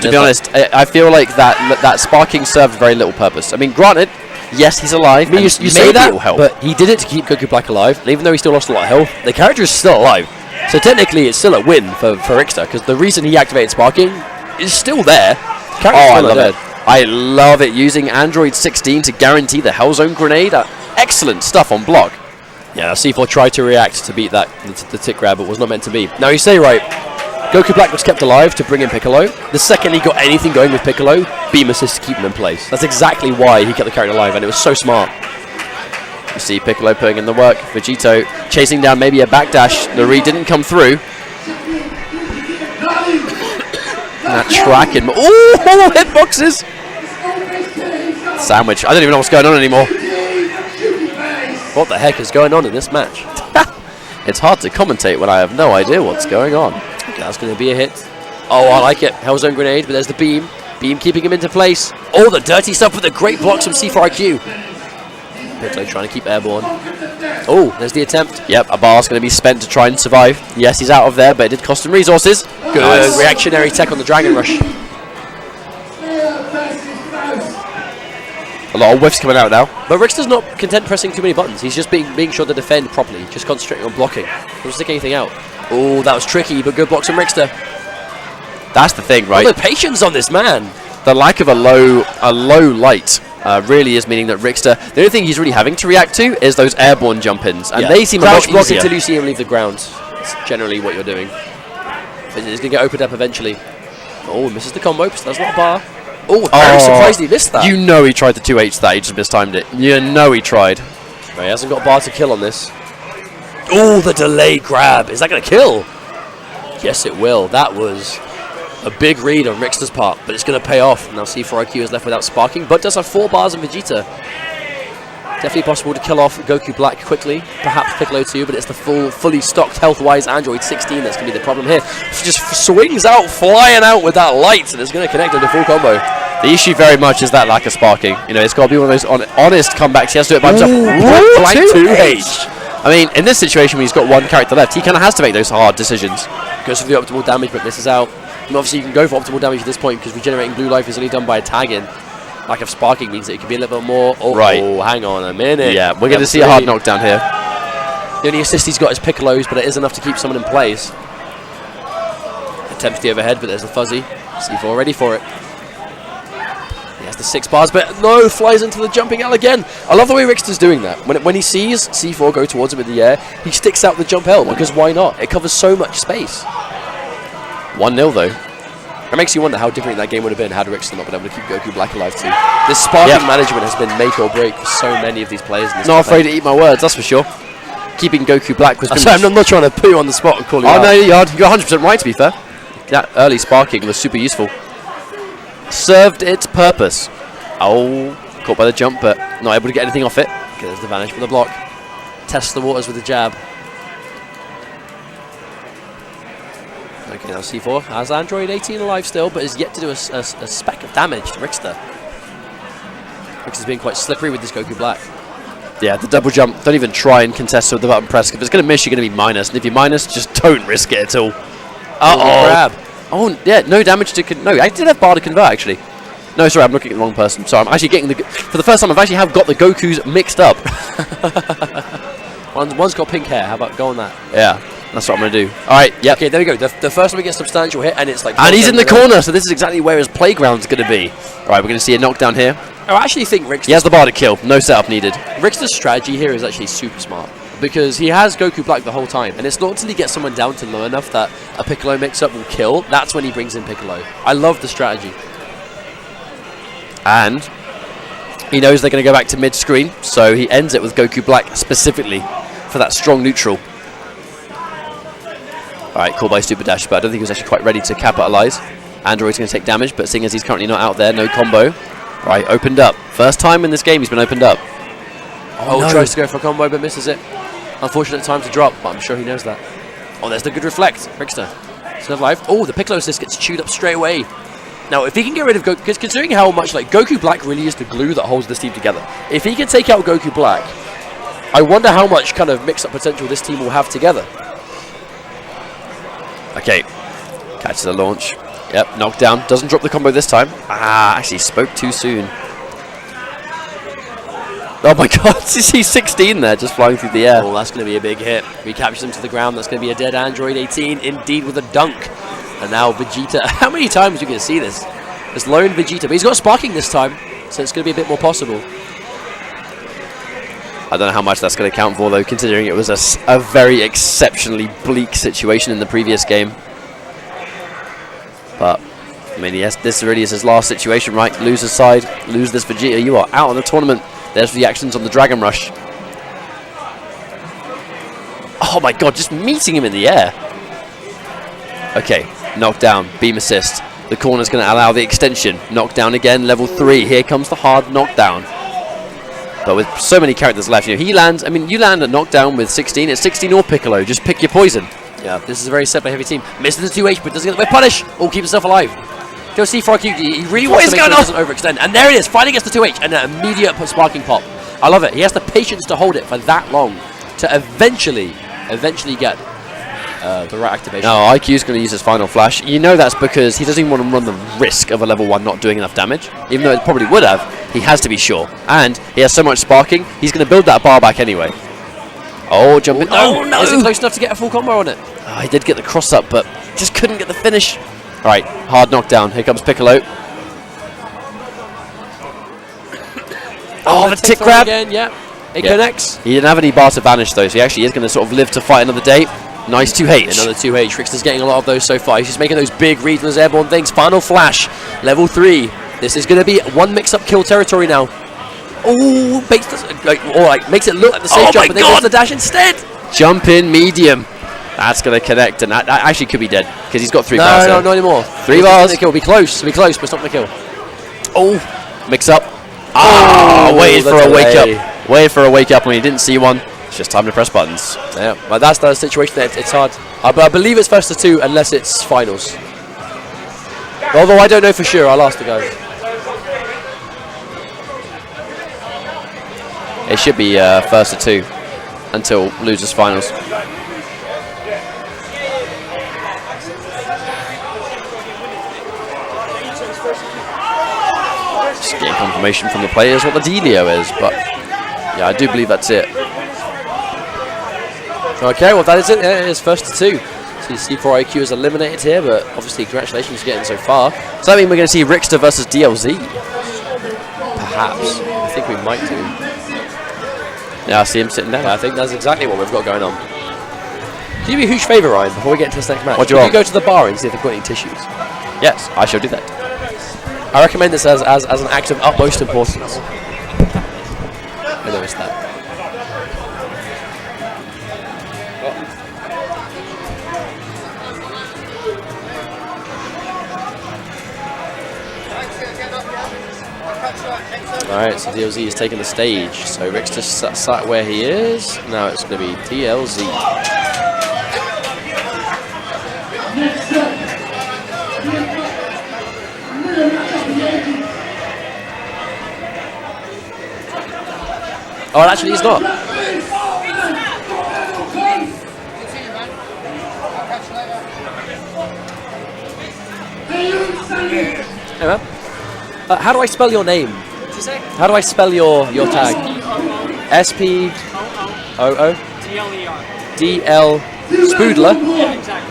To be honest, I feel like that sparking served very little purpose. I mean, granted, yes, he's alive. I mean, you say that, but he did it to keep Goku Black alive. And even though he still lost a lot of health, the character is still alive. So technically, it's still a win for Rixta, because the reason he activated sparking is still there. Oh, I love it. I love it. Using Android 16 to guarantee the Hellzone Grenade. Excellent stuff on block. Yeah, C4 tried to react to beat that the tick grab, but was not meant to be. Now, you say right. Goku Black was kept alive to bring in Piccolo. The second he got anything going with Piccolo, beam assist to keep him in place. That's exactly why he kept the character alive, and it was so smart. You see Piccolo putting in the work. Vegito chasing down maybe a backdash. The read didn't come through. That tracking. Ooh, hitboxes! Sandwich. I don't even know what's going on anymore. What the heck is going on in this match? It's hard to commentate when I have no idea what's going on. Okay, that's going to be a hit. Oh, I like it. Hellzone Grenade, but there's the beam. Beam keeping him into place. Oh, the dirty stuff with the great blocks from C4IQ. Piccolo trying to keep airborne. Oh, there's the attempt. Yep, a bar's going to be spent to try and survive. Yes, he's out of there, but it did cost him resources. Good nice. Reactionary tech on the Dragon Rush. A lot of whiffs coming out now. But Rixta's not content pressing too many buttons. He's just being sure to defend properly, just concentrating on blocking. Don't stick anything out. Oh, that was tricky, but good blocks from Rixta. That's the thing, right? Oh, the patience on this man. The lack of a low light really is meaning that Rixta, the only thing he's really having to react to is those airborne jump-ins, and they seem a lot block easier. Until you see him leave the ground. That's generally what you're doing. It's going to get opened up eventually. Oh, misses the combo, so that's not a bar. Oh, very surprised he missed that. You know he tried to 2H that, he just mistimed it. You know he tried. Right, he hasn't got a bar to kill on this. Oh, the delayed grab. Is that going to kill? Yes, it will. That was a big read on Rixta's part, but it's going to pay off. Now C4IQ is left without sparking, but does have 4 bars in Vegeta. Definitely possible to kill off Goku Black quickly, perhaps Piccolo too, but it's the fully stocked health-wise Android 16 that's going to be the problem here. He just swings out, flying out with that light, and it's going to connect into full combo. The issue very much is that lack of sparking. You know, it's got to be one of those honest comebacks. He has to do it by himself. Blank 2H. I mean, in this situation, when he's got one character left, he kind of has to make those hard decisions. Goes for the optimal damage, but misses out. And obviously, you can go for optimal damage at this point because regenerating blue life is only done by a tag-in. Lack of sparking means that it could be a little bit more. Oh, right. Hang on a minute. Yeah, we're going to see a hard knockdown here. The only assist he's got is Piccolo's, but it is enough to keep someone in place. Attempts the overhead, but there's the fuzzy. C4 ready for it. He has the 6 bars, but no, flies into the jumping L again. I love the way Rixta's doing that. When he sees C4 go towards him in the air, he sticks out the jump L, because why not? It covers so much space. 1-0 though. It makes you wonder how different that game would have been had Rixta not been able to keep Goku Black alive too. This sparking management has been make or break for so many of these players. In this not afraid to eat my words, that's for sure. Keeping Goku Black was... I'm not trying to poo on the spot and call you out. No, you're 100% right, to be fair. That early sparking was super useful. Served its purpose. Oh, caught by the jump, but not able to get anything off it. Okay, there's the vanish with the block. Tests the waters with the jab. Okay, now C4 has Android 18 alive still, but is yet to do a speck of damage to Rixta. Rixta's being quite slippery with this Goku Black. Yeah, the double jump, don't even try and contest with the button press. If it's going to miss, you're going to be minus. And if you're minus, just don't risk it at all. Grab. Oh, yeah, no damage to... No, I did have bar to convert, actually. No, sorry, I'm looking at the wrong person. Sorry, I'm actually getting the... For the first time, I've actually got the Gokus mixed up. One's got pink hair. How about go on that? Yeah, that's what I'm going to do. All right, yep. Okay, there we go. The first one we get substantial hit, and it's like... And he's in the corner, so this is exactly where his playground's going to be. All right, we're going to see a knockdown here. I actually think Rixta... He has the bar to kill. No setup needed. Rixta's strategy here is actually super smart, because he has Goku Black the whole time, and it's not until he gets someone down to low enough that a Piccolo mix-up will kill, that's when he brings in Piccolo. I love the strategy. And he knows they're going to go back to mid-screen, so he ends it with Goku Black specifically for that strong neutral. Alright, call by Super Dash, but I don't think he was actually quite ready to capitalise. Android's going to take damage, but seeing as he's currently not out there, no combo. Right, opened up. First time in this game he's been opened up. Oh, no. Tries to go for a combo, but misses it. Unfortunate time to drop, but I'm sure he knows that. Oh, there's the good reflect. Rixta. Still alive. Oh, the Piccolo assist gets chewed up straight away. Now, if he can get rid of Goku, because considering how much like Goku Black really is the glue that holds this team together, if he can take out Goku Black, I wonder how much kind of mix-up potential this team will have together. Okay, catches the launch. Yep, knocked down. Doesn't drop the combo this time. Ah, actually spoke too soon. Oh my god, he's 16 there, just flying through the air. Oh, that's going to be a big hit. Recaptures him to the ground. That's going to be a dead Android 18, indeed, with a dunk. And now Vegeta. How many times are you going to see this? This lone Vegeta. But he's got sparking this time, so it's going to be a bit more possible. I don't know how much that's going to count for, though, considering it was a very exceptionally bleak situation in the previous game. But, I mean, yes, this really is his last situation, right? Lose his side, lose this Vegeta. You are out of the tournament. There's the actions on the Dragon Rush. Oh my god, just meeting him in the air. Okay, knockdown, beam assist. The corner's going to allow the extension. Knockdown again, level 3. Here comes the hard knockdown. But with so many characters left, you know, he lands, I mean, you land a knockdown with 16. It's 16 or Piccolo. Just pick your poison. Yeah, this is a very set-play heavy team. Misses the 2H, but doesn't get the punish. Oh, keep himself alive. Go C4, he really wants to make sure he doesn't overextend. And there it is, fighting against the 2H, and an immediate sparking pop. I love it. He has the patience to hold it for that long to eventually get the right activation. No, IQ's going to use his final flash. You know that's because he doesn't even want to run the risk of a level 1 not doing enough damage. Even though it probably would have, he has to be sure. And he has so much sparking, he's going to build that bar back anyway. Oh, jumping. Oh, no! Isn't close enough to get a full combo on it. Oh, he did get the cross up, but just couldn't get the finish. All right, hard knockdown. Here comes Piccolo. Oh, the tick grab. Again, yeah. It connects. He didn't have any bar to vanish, though, so he actually is going to sort of live to fight another day. Nice 2H. Another 2H. Rixta's getting a lot of those so far. He's just making those big reads on those airborne things. Final flash. Level 3. This is going to be one mix-up kill territory now. Oh, makes it look like the safe jump, but they goes the dash instead. Jump in medium. That's going to connect, and that actually could be dead, because he's got 3 bars. No, not anymore. 3 bars. The kill. Be close, but it's not the kill. Oh, mix up. Ah, waited for a wake up. Wait for a wake up when you didn't see one. It's just time to press buttons. Yeah, well, that's the situation. It's hard. I believe it's first to 2 unless it's finals. Although I don't know for sure. I'll ask the guys. It should be first to 2 until losers finals. Just getting confirmation from the players what the dealio is, but yeah, I do believe that's it. Okay, well that is it. Yeah, it is first to 2. So C4 IQ is eliminated here, but obviously congratulations for getting so far. Does that mean we're going to see Rixta versus DLZ? Perhaps. I think we might do. Yeah, I see him sitting down. Yeah, I think that's exactly what we've got going on. Do me a huge favour, Ryan, before we get into this next match. What do you want? Could you go to the bar and see if they've got any tissues? Yes, I shall do that. I recommend this as an act of utmost importance. I noticed that. Alright, so DLZ is taking the stage. So Rixta sat where he is. Now it's going to be DLZ. Oh, actually he's not. Hey man. How do I spell your name? How do I spell your tag? S-P-O-O? D-L Spoodler? Yeah, exactly.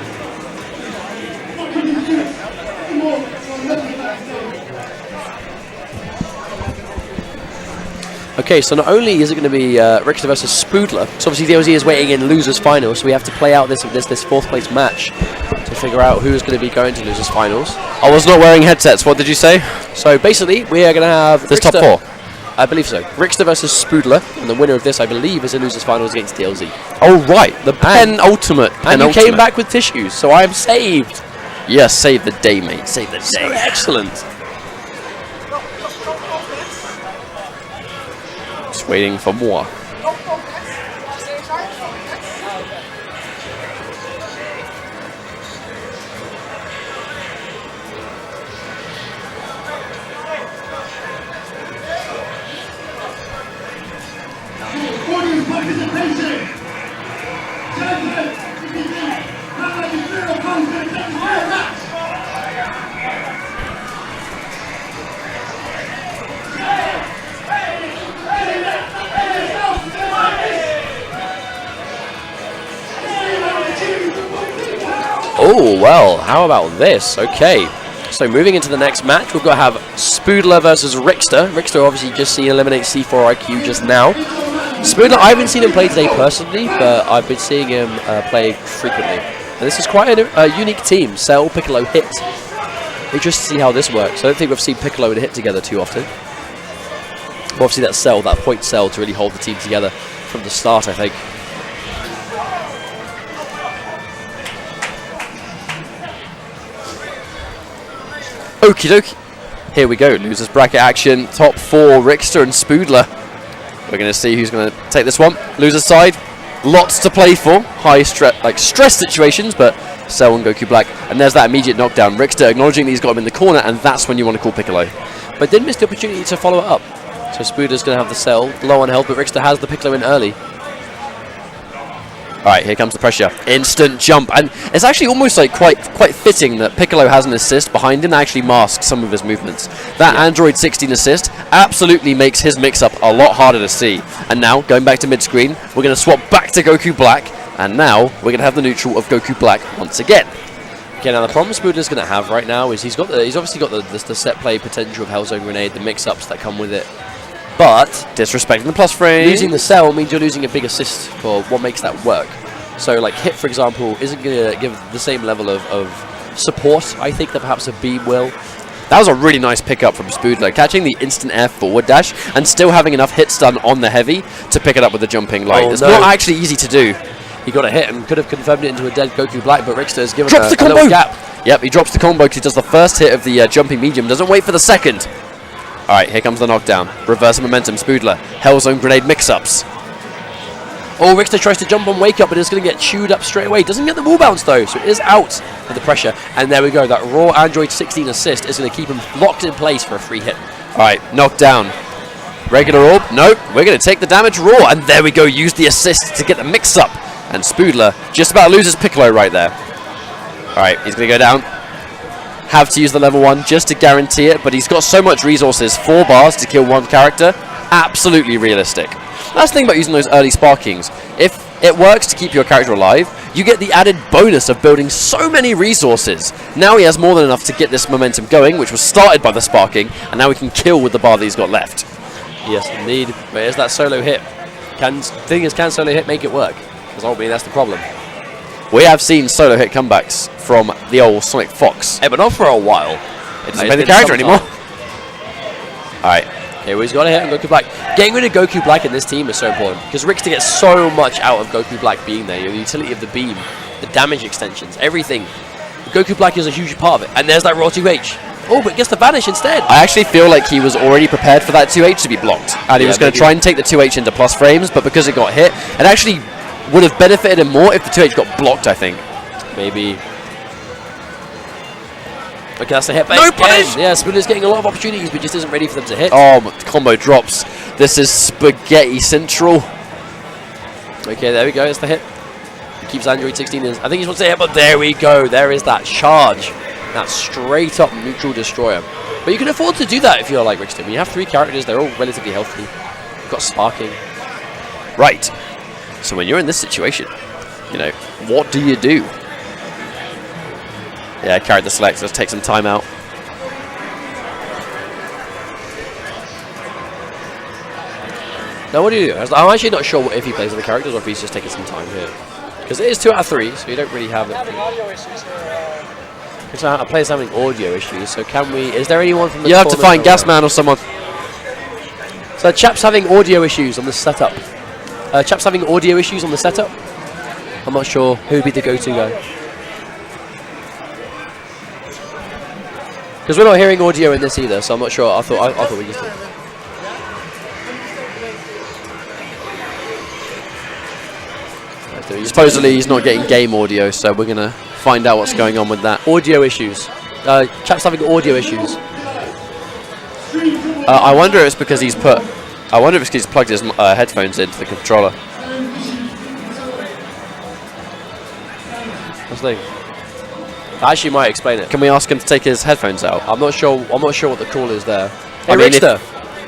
Okay, so not only is it going to be Rixta versus Spoodler, so obviously DLZ is waiting in losers finals, so we have to play out this 4th place match to figure out who's going to be going to losers finals. I was not wearing headsets. What did you say? So basically, we are going to have this Rixta, top 4. I believe so. Rixta versus Spoodler, and the winner of this, I believe, is in losers finals against DLZ. Oh right, the penultimate. And you came back with tissues, so I'm saved. Yes, save the day, mate. Save the day. Excellent. Just waiting for more. Oh, well, how about this? Okay, so moving into the next match, we've got to have Spoodler versus Rixta. Rixta obviously just seen eliminate C4 IQ just now. Spoodler, I haven't seen him play today personally, but I've been seeing him play frequently. And this is quite a unique team. Cell, Piccolo, Hit. Interested to see how this works. I don't think we've seen Piccolo and Hit together too often. But obviously that Cell, that point Cell to really hold the team together from the start, I think. Okie dokie. Here we go. Losers bracket action. Top 4, Rixta and Spoodler. We're going to see who's going to take this one. Losers side, lots to play for. High stress situations, but Cell and Goku Black. And there's that immediate knockdown. Rixta acknowledging that he's got him in the corner, and that's when you want to call Piccolo. But didn't miss the opportunity to follow it up. So Spoodler's going to have the Cell low on health, but Rixta has the Piccolo in early. Alright, here comes the pressure. Instant jump. And it's actually almost like quite fitting that Piccolo has an assist behind him that actually masks some of his movements. That Android 16 assist absolutely makes his mix-up a lot harder to see. And now, going back to mid-screen, we're going to swap back to Goku Black. And now, we're going to have the neutral of Goku Black once again. Okay, now the problem Spoodler's going to have right now is he's obviously got the set play potential of Hellzone Grenade, the mix-ups that come with it. But disrespecting the plus frame. Losing the Cell means you're losing a big assist for what makes that work. So, like, Hit, for example, isn't going to give the same level of support, I think, that perhaps a Beam will. That was a really nice pickup from Spoodler, catching the instant air forward dash and still having enough hits done on the heavy to pick it up with the jumping light. It's not actually easy to do. He got a hit and could have confirmed it into a dead Goku Black, but Rixta has given drops the combo. A little gap. Yep, he drops the combo because he does the first hit of the jumping medium, doesn't wait for the second. Alright, here comes the knockdown. Reverse momentum, Spoodler. Hellzone grenade mix-ups. Oh, Rixta tries to jump on Wake Up, but it's going to get chewed up straight away. Doesn't get the wall bounce, though, so it is out of the pressure. And there we go. That raw Android 16 assist is going to keep him locked in place for a free hit. Alright, knockdown. Regular orb. Nope. We're going to take the damage raw. And there we go. Use the assist to get the mix-up. And Spoodler just about loses Piccolo right there. Alright, he's going to go down. Have to use the level 1 just to guarantee it, but he's got so much resources, 4 bars to kill 1 character. Absolutely realistic. That's the thing about using those early sparkings. If it works to keep your character alive, you get the added bonus of building so many resources. Now he has more than enough to get this momentum going, which was started by the sparking, and now he can kill with the bar that he's got left. Yes, indeed. But here's that solo hit. Can solo hit make it work? Because ultimately that's the problem. We have seen solo hit comebacks from the old Sonic Fox. Yeah, but not for a while. It doesn't play the character anymore. Alright. Here he's got a hit on Goku Black. Getting rid of Goku Black in this team is so important, because Rixta gets so much out of Goku Black being there. The utility of the beam, the damage extensions, everything. Goku Black is a huge part of it. And there's that raw 2H. Oh, but gets the vanish instead. I actually feel like he was already prepared for that 2H to be blocked. And he was going to try and take the 2H into plus frames, but because it got hit, it actually would have benefited him more if the 2H got blocked, I think. Maybe. Okay, that's a hit back. No punish! Yeah, Spoodler's getting a lot of opportunities, but just isn't ready for them to hit. Oh, the combo drops. This is Spaghetti Central. Okay, there we go. It's the hit. He keeps Android 16 in. I think he's supposed to hit, but there we go. There is that charge. That straight up neutral destroyer. But you can afford to do that if you're like Rixta. When you have 3 characters, they're all relatively healthy. You've got sparking. Right. So when you're in this situation, you know, what do you do? Yeah, character select. Let's take some time out. Now what do you do? I'm actually not sure if he plays with the characters or if he's just taking some time here. Because it is 2 out of 3, so you don't really have it. So a player's having audio issues, so can we... Is there anyone from the... You have to find Gasman or someone. So chap's having audio issues on the setup. Chap's having audio issues on the setup. I'm not sure who'd be the go-to guy. Because we're not hearing audio in this either, so I'm not sure. I thought we just did. Supposedly he's not getting game audio, so we're gonna find out what's going on with that. Audio issues. Chap's having audio issues. I wonder if it's because he's put. I wonder if it's because he's plugged his headphones into the controller. What's the thing? I actually might explain it. Can we ask him to take his headphones out? I'm not sure what the call is there. Hey, Rixta,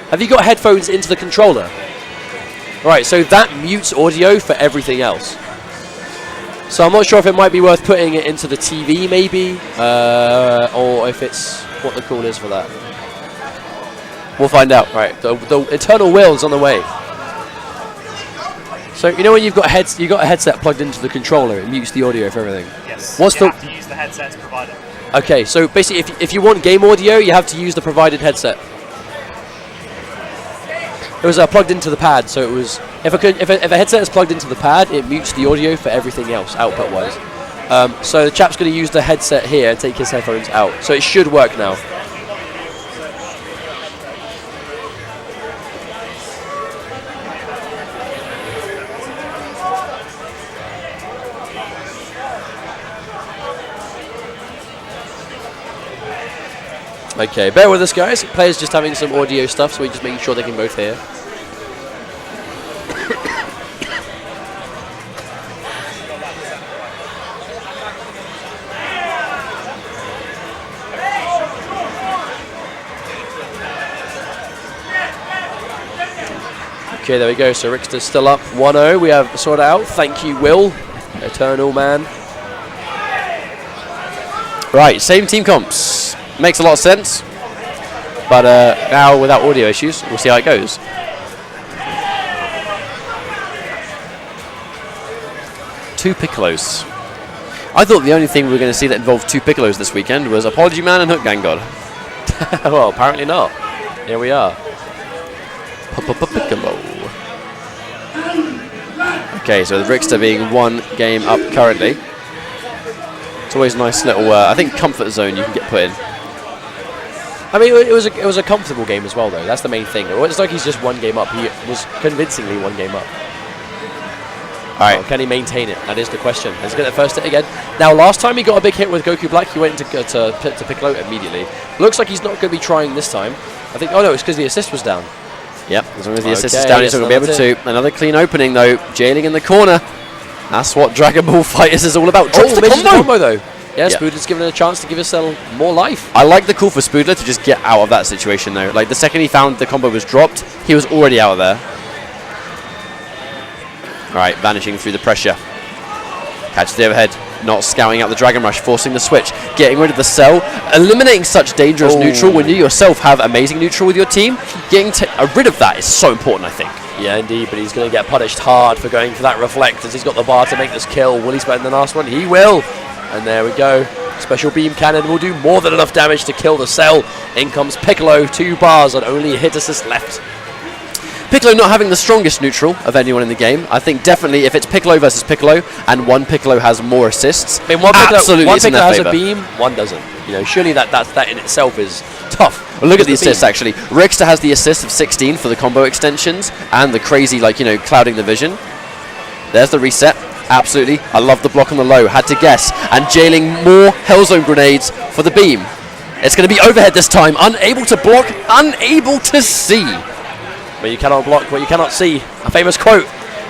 have you got headphones into the controller? Right, so that mutes audio for everything else. So I'm not sure if it might be worth putting it into the TV, maybe, or if it's what the call is for that. We'll find out. Right, the Eternal Will is on the way. So you know when you've got a headset plugged into the controller, it mutes the audio for everything. Yes. What's you have to use the headsets provided. Okay, so basically, if you want game audio, you have to use the provided headset. It was plugged into the pad, so it was. If a headset is plugged into the pad, it mutes the audio for everything else, output-wise. So the chap's going to use the headset here and take his headphones out. So it should work now. Okay, bear with us, guys. Players just having some audio stuff, so we're just making sure they can both hear. Okay, there we go. So Rixta's still up 1-0. We have sorted out. Thank you, Will. Eternal man. Right, same team comps. Makes a lot of sense. But now without audio issues, we'll see how it goes. Two Piccolos. I thought the only thing we were going to see that involved 2 Piccolos this weekend was Apology Man and Hook Gang God. Well, apparently not. Here we are. Piccolo. Okay, so the Rixta being 1 game up currently. It's always a nice little, I think, comfort zone you can get put in. I mean, it was a comfortable game as well, though. That's the main thing. It's like he's just one game up. He was convincingly one game up. All right. Can he maintain it? That is the question. Let's get the first hit again. Now, last time he got a big hit with Goku Black, he went into to Piccolo immediately. Looks like he's not going to be trying this time. I think. Oh no, it's because the assist was down. Yep. As long as the assist is down, he's not going to be able to. Another clean opening though. Jailing in the corner. That's what Dragon Ball FighterZ is all about. Drops the combo though. Yeah, Spoodler's given it a chance to give himself more life. I like the call for Spoodler to just get out of that situation though. Like the second he found the combo was dropped, he was already out of there. Alright, vanishing through the pressure. Catches the overhead, not scouting out the Dragon Rush, forcing the switch, getting rid of the cell, eliminating such dangerous neutral when you yourself have amazing neutral with your team. Getting rid of that is so important, I think. Yeah, indeed, but he's going to get punished hard for going for that reflect as he's got the bar to make this kill. Will he spend the last one? He will! And there we go. Special beam cannon will do more than enough damage to kill the cell. In comes Piccolo, 2 bars and only a hit assist left. Piccolo not having the strongest neutral of anyone in the game. I think definitely if it's Piccolo versus Piccolo and one Piccolo has more assists, I mean, one Piccolo has favor. A beam, one doesn't. You know, surely that in itself is tough. Well, look at the assists actually. Rixta has the assist of 16 for the combo extensions and the crazy, like, you know, clouding the vision. There's the reset. Absolutely. I love the block on the low. Had to guess. And jailing more Hellzone grenades for the beam. It's going to be overhead this time. Unable to block, unable to see. But you cannot block what you cannot see. A famous quote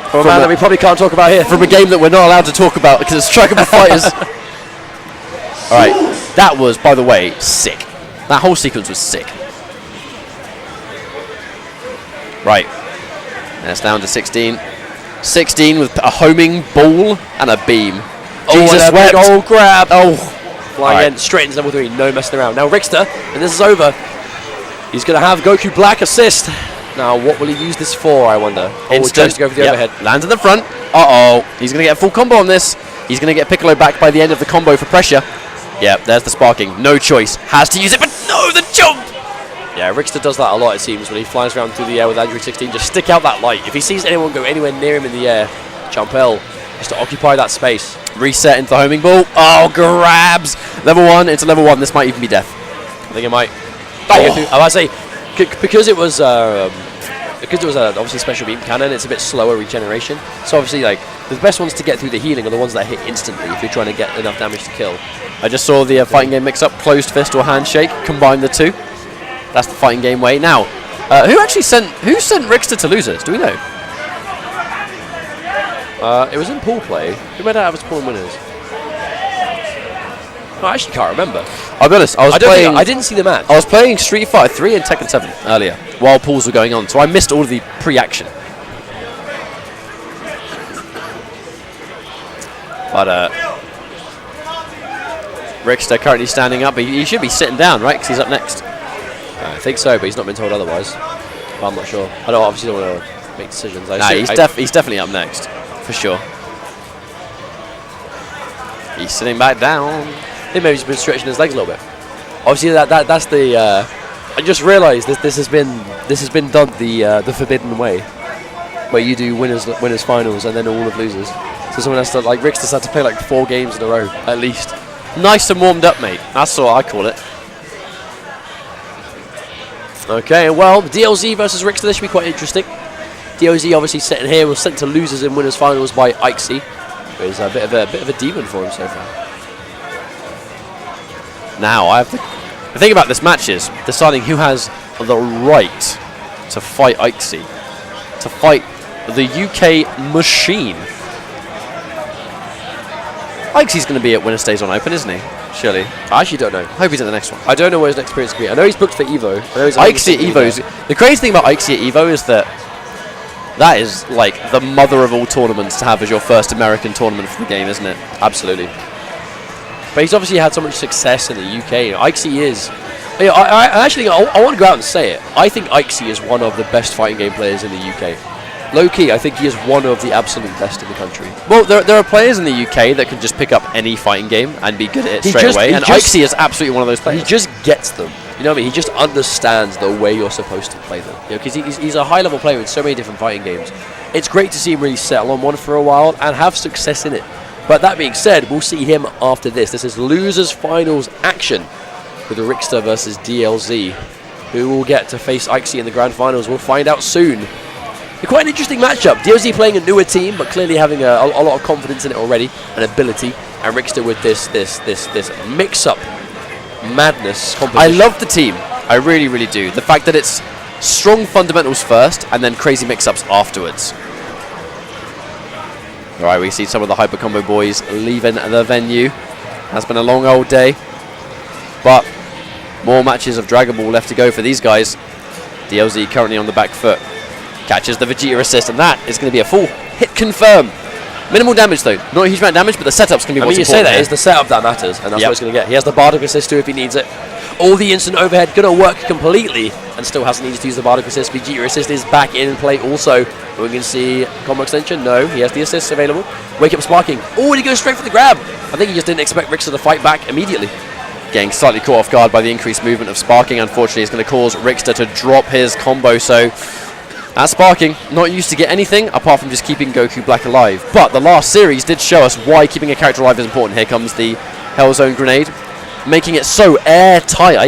from a man that we probably can't talk about here. From a game that we're not allowed to talk about because it's Dragon Ball FighterZ. Alright, that was, by the way, sick. That whole sequence was sick. Right. And it's down to 16. 16 with a homing ball and a beam. Jesus wept. Oh, grab. Oh. Flying in straight into level 3. No messing around. Now Rixta, and this is over. He's going to have Goku Black assist. Now, what will he use this for, I wonder? Instant. To go for the overhead. Lands in the front. Uh-oh. He's going to get a full combo on this. He's going to get Piccolo back by the end of the combo for pressure. Yep, there's the sparking. No choice. Has to use it, but no, the jump! Yeah, Rixta does that a lot, it seems, when he flies around through the air with Android 16. Just stick out that light. If he sees anyone go anywhere near him in the air, jump L, just to occupy that space. Reset into the homing ball. Oh, grabs! Level 1 into level 1. This might even be death. I think it might. I would say, because it was obviously special beam cannon, it's a bit slower regeneration. So obviously, like, the best ones to get through the healing are the ones that hit instantly if you're trying to get enough damage to kill. I just saw the fighting game mix-up, closed fist or handshake, combine the two. That's the fighting game way. Now, who sent Rixta to losers? Do we know? It was in pool play. Who made out of his pool and winners? I actually can't remember. I'll be honest, I didn't see the match. I was playing Street Fighter 3 and Tekken 7 earlier while pools were going on, so I missed all of the pre-action. But Rixta currently standing up, but he should be sitting down, right? Because he's up next. I think so, but he's not been told otherwise. But I'm not sure. I obviously don't want to make decisions. He's definitely up next, for sure. He's sitting back down. I think maybe he's been stretching his legs a little bit. Obviously, that's the. I just realised this has been done the forbidden way, where you do winners finals and then all of losers. So someone has to, like, Rixta's had to play like 4 games in a row at least. Nice and warmed up, mate. That's what I call it. Okay, well, DLZ versus Rixta, this should be quite interesting. DLZ obviously sitting here was sent to losers in winners finals by Aixy, who's a bit of a demon for him so far. Now, the thing about this match is deciding who has the right to fight Aixy, to fight the UK machine. Aixy's going to be at Winner Stays on Open, isn't he? Surely. I actually don't know. I hope he's at the next one. I don't know where his next appearance could be. I know he's booked for Evo. Aixy at Evo. The crazy thing about Aixy at Evo is that is like the mother of all tournaments to have as your first American tournament for the game, isn't it? Absolutely. But he's obviously had so much success in the UK. You know, Aixy is. You know, I actually I want to go out and say it. I think Aixy is one of the best fighting game players in the UK. Low key, I think he is one of the absolute best in the country. Well, there are players in the UK that can just pick up any fighting game and be good at it straight away, and Aixy is absolutely one of those players. He just gets them. You know what I mean? He just understands the way you're supposed to play them. You know, because he's a high-level player in so many different fighting games. It's great to see him really settle on one for a while and have success in it. But that being said, we'll see him after this. This is losers finals action. with Rixta versus DLZ. Who will get to face Aixy in the grand finals? We'll find out soon. Quite an interesting matchup. DLZ playing a newer team, but clearly having a lot of confidence in it already, and ability. And Rixta with this mix-up madness competition. I love the team. I really, really do. The fact that it's strong fundamentals first, and then crazy mix-ups afterwards. All right, we see some of the Hyper Combo boys leaving the venue. Has been a long old day, but more matches of Dragon Ball left to go for these guys. DLZ currently on the back foot. Catches the Vegeta assist, and that is going to be a full hit confirm. Minimal damage though, not a huge amount of damage, but the setup's going to be what's important. You say that, it's the setup that matters, and that's what he's going to get. He has the Bardic assist too if he needs it. All the instant overhead going to work completely, and still hasn't needed to use the Bardic assist. Vegeta assist is back in play also. We're going to see combo extension. No, he has the assists available. Wake up sparking. Oh, and he goes straight for the grab. I think he just didn't expect Rixta to fight back immediately. Getting slightly caught off guard by the increased movement of sparking. Unfortunately, it's going to cause Rixta to drop his combo. So at sparking, not used to get anything apart from just keeping Goku Black alive. But the last series did show us why keeping a character alive is important. Here comes the Hell Zone grenade, making it so airtight. I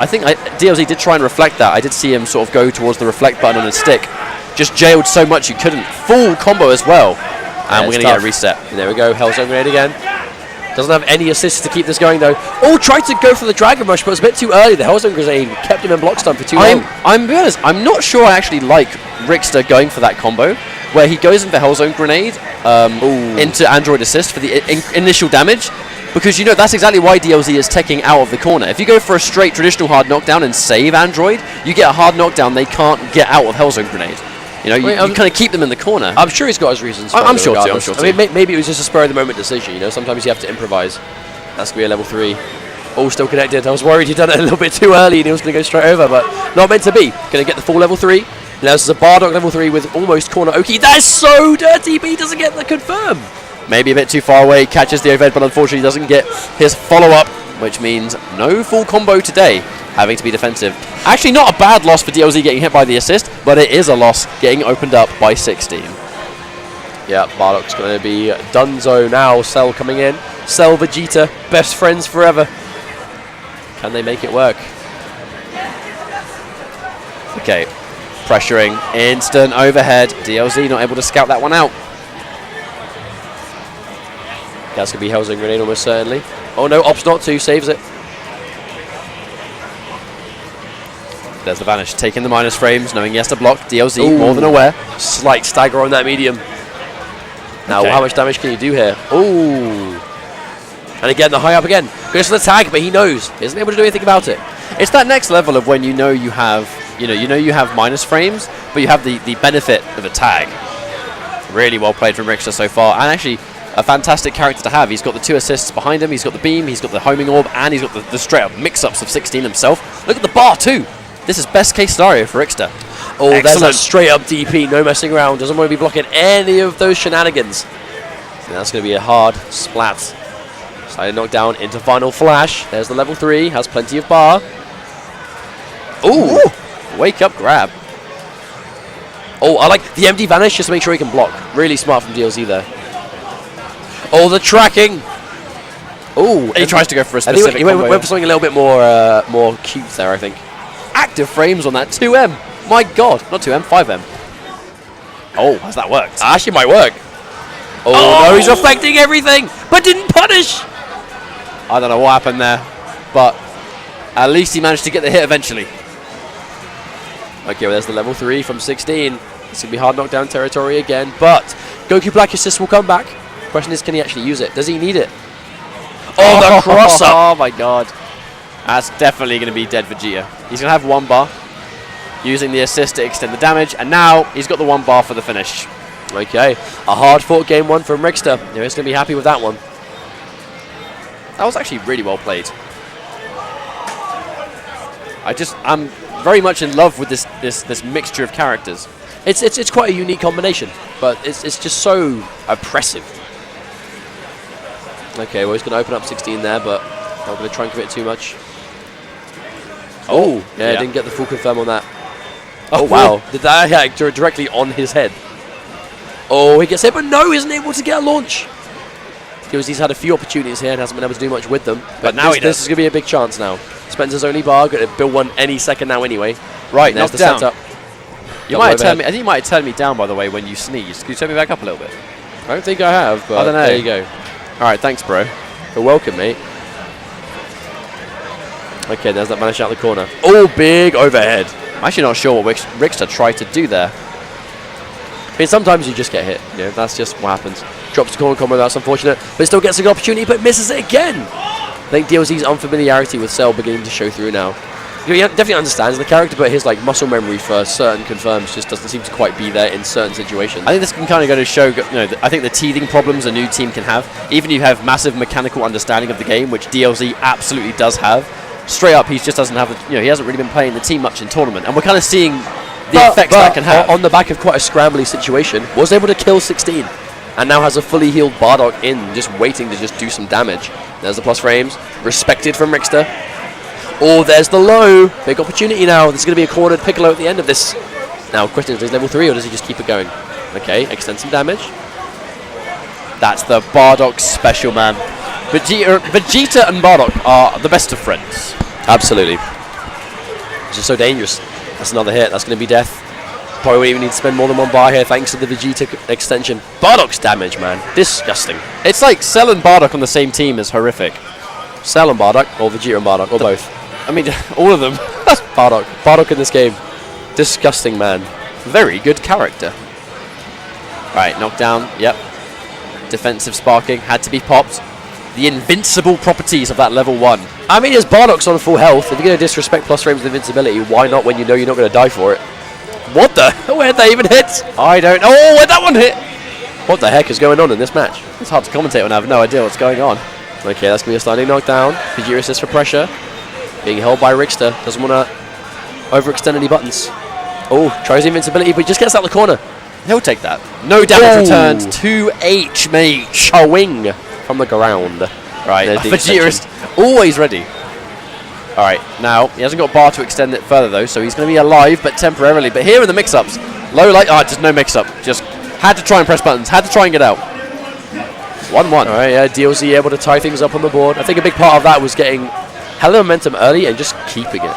think DLZ did try and reflect that. I did see him sort of go towards the reflect button on his stick. Just jailed so much you couldn't. Full combo as well. And we're going to get a reset. And there we go, Hell Zone grenade again. Doesn't have any assists to keep this going though. Oh, tried to go for the Dragon Rush, but it was a bit too early. The Hell Zone grenade kept him in block stun for too long. I'm be honest, I'm not sure I actually like Rixta going for that combo, where he goes in for Hell Zone grenade into Android assist for the initial damage, because you know that's exactly why DLZ is teching out of the corner. If you go for a straight traditional hard knockdown and save Android, you get a hard knockdown they can't get out of Hell Zone grenade. You know, you kind of keep them in the corner. I'm sure he's got his reasons for I'm it, sure regardless. too. I mean, maybe it was just a spur-of-the-moment decision, you know? Sometimes you have to improvise. That's going to be a level 3. All still connected. I was worried he'd done it a little bit too early and he was going to go straight over, but not meant to be. Going to get the full level 3. Now this is a Bardock level 3 with almost corner Oki. That is so dirty, but he doesn't get the confirm. Maybe a bit too far away, catches the overhead, but unfortunately doesn't get his follow-up, which means no full combo today, having to be defensive. Actually, not a bad loss for DLZ getting hit by the assist, but it is a loss getting opened up by 16. Yeah, Bardock's going to be Dunzo now. Cell coming in. Cell, Vegeta, best friends forever. Can they make it work? Okay, pressuring, instant overhead. DLZ not able to scout that one out. That's going to be Hell Zone grenade almost certainly. Oh no, opts not to, saves it. There's the vanish, taking the minus frames, knowing he has to block. DLZ more than aware. Slight stagger on that medium. Now, how much damage can you do here? Ooh. And again, the high up again. Goes for the tag, but he knows. He isn't able to do anything about it. It's that next level of when you know you have minus frames, but you have the benefit of a tag. Really well played from Rixta so far, and actually a fantastic character to have. He's got the 2 assists behind him, he's got the beam, he's got the homing orb, and he's got the straight up mix-ups of 16 himself. Look at the bar too. This is best case scenario for Rixta. Oh, there's a straight up DP, no messing around. Doesn't want to be blocking any of those shenanigans. So that's going to be a hard splat. Side knockdown into final flash. There's the level 3, has plenty of bar. Ooh, wake up grab. Oh, I like the MD vanish just to make sure he can block. Really smart from DLZ there. Oh, the tracking. Oh, he tries to go for a specific he went for something a little bit more cute there, I think. Active frames on that 2M. My God, not 2M, 5M. Oh, has that worked? Actually, might work. Oh, no, he's reflecting everything, but didn't punish. I don't know what happened there, but at least he managed to get the hit eventually. Okay, well, there's the level 3 from 16. It's going to be hard knockdown territory again, but Goku Black assist will come back. Question is, can he actually use it? Does he need it? Oh, the cross-up. Oh, my God. That's definitely going to be dead Vegeta. He's going to have 1 bar, using the assist to extend the damage, and now he's got the 1 bar for the finish. Okay, a hard-fought game 1 from Rixta. He's going to be happy with that one. That was actually really well played. I'm very much in love with this mixture of characters. It's quite a unique combination, but it's just so oppressive. Okay, well, he's going to open up 16 there, but not going to trunk of it too much. Oh, yeah, didn't get the full confirm on that. Oh, wow. Did that directly on his head? Oh, he gets hit, but no, he isn't able to get a launch. Because he's had a few opportunities here and hasn't been able to do much with them. But now this is going to be a big chance now. Spends his only bar. Going to build one any second now anyway. Right, There's knocked the down. setup. You might have turned me. I think you might have turned me down, by the way, when you sneezed. Can you turn me back up a little bit? I don't think I have, but I don't know. there you go. All right, thanks, bro. You're welcome, mate. Okay, there's that vanish out the corner. Oh, big overhead. I'm actually not sure what Rixta tried to do there. I mean, sometimes you just get hit. You know, that's just what happens. Drops the corner combo, that's unfortunate. But still gets a good opportunity, but misses it again. I think DLZ's unfamiliarity with Cell beginning to show through now. He definitely understands the character, but his like muscle memory for certain confirms just doesn't seem to quite be there in certain situations. I think this can kind of go to show, I think the teething problems a new team can have, even if you have massive mechanical understanding of the game, which DLZ absolutely does have. Straight up, he just doesn't have, he hasn't really been playing the team much in tournament, and we're kind of seeing the effects that can have. On the back of quite a scrambly situation, was able to kill 16, and now has a fully healed Bardock in, just waiting to just do some damage. There's the plus frames, respected from Rixta. Oh, there's the low. Big opportunity now. There's going to be a cornered Piccolo at the end of this. Now, question is, does he level 3 or does he just keep it going? Okay, extend some damage. That's the Bardock special, man. Vegeta and Bardock are the best of friends. Absolutely. It's just so dangerous. That's another hit. That's going to be death. Probably won't even need to spend more than one bar here thanks to the Vegeta extension. Bardock's damage, man. Disgusting. It's like Cell and Bardock on the same team is horrific. Cell and Bardock, or Vegeta and Bardock, or both. I mean, all of them. Bardock. Bardock in this game. Disgusting, man. Very good character. Right, knockdown. Yep. Defensive sparking had to be popped. The invincible properties of that level 1. I mean, his Bardock's on full health. If you're going to disrespect plus frames with invincibility, why not when you know you're not going to die for it? What the? Where'd that even hit? I don't know. Oh, where'd that one hit? What the heck is going on in this match? It's hard to commentate when I have no idea what's going on. Okay, that's going to be a standing knockdown. Vegeta assists for pressure. Being held by Rixta. Doesn't want to overextend any buttons. Oh, tries invincibility, but he just gets out the corner. He'll take that. No damage returned to H, mate. Showing from the ground. Right, Vegeta is always ready. Alright, now, he hasn't got bar to extend it further, though, so he's going to be alive, but temporarily. But here are the mix-ups. Low light, just no mix-up. Just had to try and press buttons, had to try and get out. 1-1. Alright, yeah, DLZ able to tie things up on the board. I think a big part of that was getting hella momentum early and just keeping it.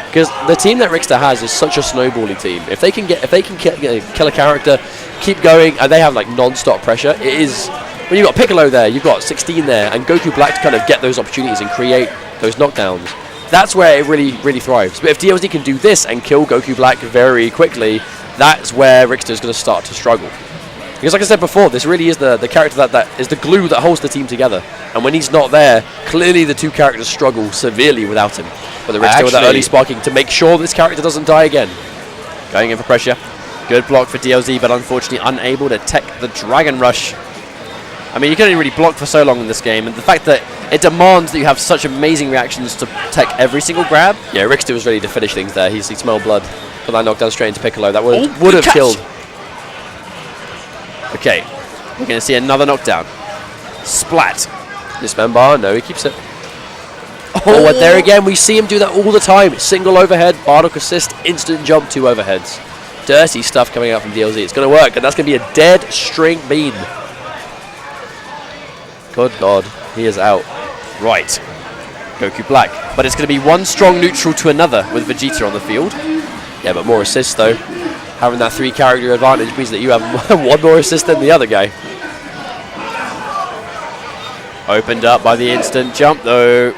Because the team that Rixta has is such a snowbally team. If they can kill a character, keep going, and they have like non-stop pressure, it is... When you've got Piccolo there, you've got 16 there, and Goku Black to kind of get those opportunities and create those knockdowns. That's where it really, really thrives. But if DLZ can do this and kill Goku Black very quickly, that's where Rixta is going to start to struggle. Because like I said before, this really is the character that is the glue that holds the team together. And when he's not there, clearly the two characters struggle severely without him. But the Rixta with that early sparking to make sure this character doesn't die again. Going in for pressure. Good block for DLZ, but unfortunately unable to tech the Dragon Rush. I mean, you can only really block for so long in this game, and the fact that it demands that you have such amazing reactions to tech every single grab. Yeah, Rixta was ready to finish things there. He smelled blood. Put that knockdown straight into Piccolo. That would have killed. Okay, we're going to see another knockdown. Splat. Dismember bar. No, he keeps it. Oh, and there again, we see him do that all the time. Single overhead, Bardock assist, instant jump, 2 overheads. Dirty stuff coming out from DLZ. It's going to work, and that's going to be a dead string bean. Good God, he is out. Right. Goku Black. But it's going to be one strong neutral to another with Vegeta on the field. Yeah, but more assists, though. Having that 3 character advantage means that you have one more assist than the other guy. Opened up by the instant jump, though.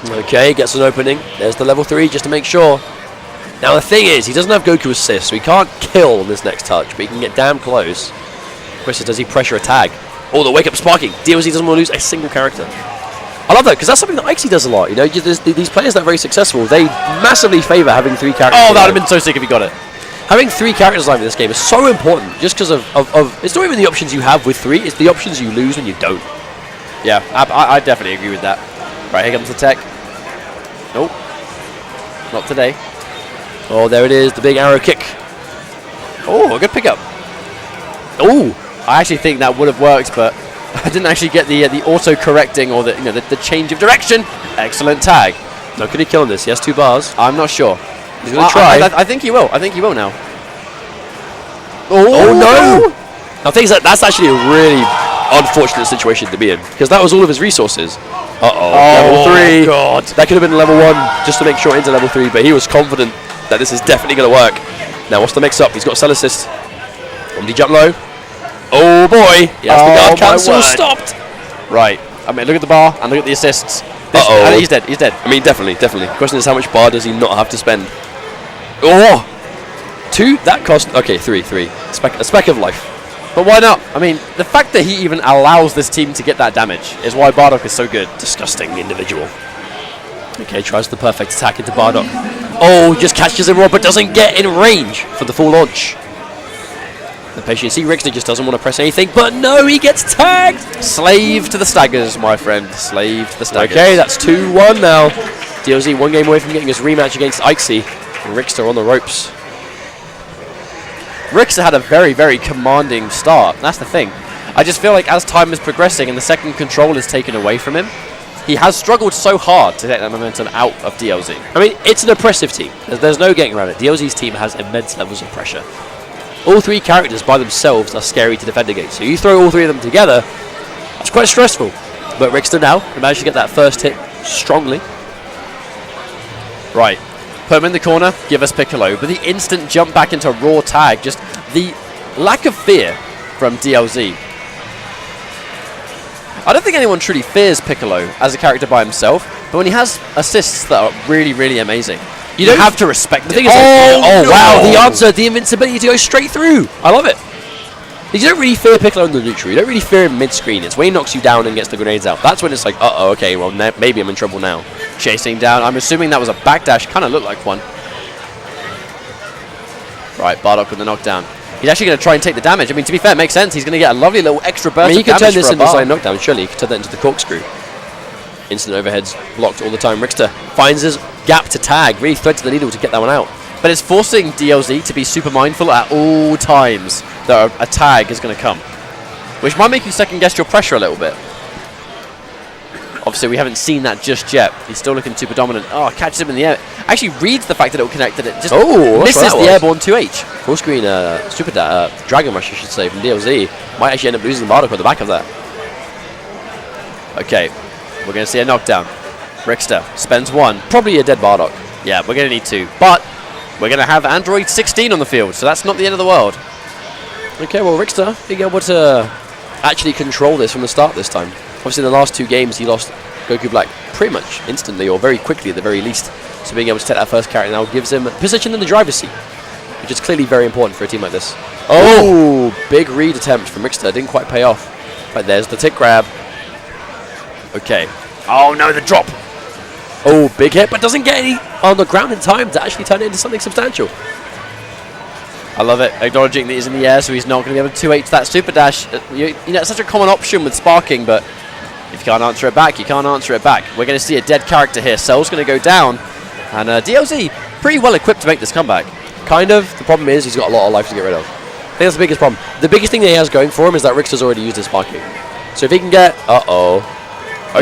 Okay, gets an opening. There's the level 3 just to make sure. Now the thing is, he doesn't have Goku assist, so he can't kill on this next touch, but he can get damn close. Question, does he pressure a tag? Oh, the wake up sparking. DLZ doesn't want to lose a single character. I love that, because that's something that Aixy does a lot. You know, these players that are very successful, they massively favour having 3 characters. Oh, that would have been so sick if he got it. Having 3 characters live in this game is so important, just because of it's not even the options you have with 3, it's the options you lose when you don't. Yeah, I definitely agree with that. Right, here comes the tech. Nope. Not today. Oh, there it is, the big arrow kick. Oh, a good pickup. Oh, I actually think that would have worked, but I didn't actually get the auto-correcting or the change of direction. Excellent tag. Now, can he kill this? He has 2 bars. I'm not sure. He's going to try. I think he will. I think he will now. Oh no! Now, things like that's actually a really unfortunate situation to be in, because that was all of his resources. Level 3. God. That could have been level 1 just to make sure into level 3, but he was confident that this is definitely going to work. Now, what's the mix-up? He's got cell assist. Did he jump low? Oh boy! He has the guard cancel stopped. Right. I mean, look at the bar and look at the assists. He's dead. He's dead. I mean, definitely. The question is, how much bar does he not have to spend? Oh! 2? That cost... Okay, 3. A speck of life. But why not? I mean, the fact that he even allows this team to get that damage is why Bardock is so good. Disgusting individual. Okay, tries the perfect attack into Bardock. Oh, just catches him raw, but doesn't get in range for the full launch. The patient see Rixta just doesn't want to press anything, but no, he gets tagged! Slave to the staggers, my friend. Slave to the staggers. Okay, that's 2-1 now. DLZ 1 game away from getting his rematch against Aixy. And Rixta on the ropes. Rixta had a very, very commanding start. That's the thing. I just feel like as time is progressing and the second control is taken away from him, he has struggled so hard to take that momentum out of DLZ. I mean, it's an oppressive team. There's no getting around it. DLZ's team has immense levels of pressure. All 3 characters by themselves are scary to defend against. So you throw all 3 of them together, that's quite stressful. But Rixta now managed to get that first hit strongly. Right. Put him in the corner, give us Piccolo. But the instant jump back into raw tag, just the lack of fear from DLZ. I don't think anyone truly fears Piccolo as a character by himself, but when he has assists that are really, really amazing, you don't have to respect the thing it. is, wow, the answer, the invincibility to go straight through. I love it. You don't really fear Piccolo in the neutral. You don't really fear him mid-screen. It's when he knocks you down and gets the grenades out. That's when it's like, uh-oh, okay, well, maybe I'm in trouble now. Chasing down. I'm assuming that was a backdash. Kind of looked like one. Right, Bardock with the knockdown. He's actually going to try and take the damage. I mean, to be fair, it makes sense. He's going to get a lovely little extra burst I mean, of he could damage turn this for a into a bar. side knockdown, surely. He could turn that into the corkscrew. Instant overheads blocked all the time. Rixta finds his gap to tag, really threads the needle to get that one out. But it's forcing DLZ to be super mindful at all times that a tag is going to come, which might make you second guess your pressure a little bit. Obviously, we haven't seen that just yet. He's still looking super dominant. Oh, catches him in the air. Actually reads the fact that it will connect and it just misses the airborne 2H. Full screen Dragon Rush, I should say, from DLZ. Might actually end up losing Bardock on the back of that. Okay, we're going to see a knockdown. Rixta spends 1. Probably a dead Bardock. Yeah, we're going to need 2. But we're going to have Android 16 on the field, so that's not the end of the world. Okay, well, Rixta being able to actually control this from the start this time. Obviously, in the last 2 games, he lost Goku Black pretty much instantly, or very quickly at the very least. So being able to take that first character now gives him position in the driver's seat, which is clearly very important for a team like this. Oh, big read attempt from Rixta. Didn't quite pay off. Right, there's the tick grab. Okay. Oh, no, the drop. Oh, big hit, but doesn't get any on the ground in time to actually turn it into something substantial. I love it. Acknowledging that he's in the air, so he's not going to be able to 2H that super dash. You know, it's such a common option with sparking, but if you can't answer it back, you can't answer it back. We're going to see a dead character here. Cell's going to go down, and DLZ pretty well equipped to make this comeback. Kind of. The problem is he's got a lot of life to get rid of. I think that's the biggest problem. The biggest thing that he has going for him is that Rixta's already used his sparking. So if he can get an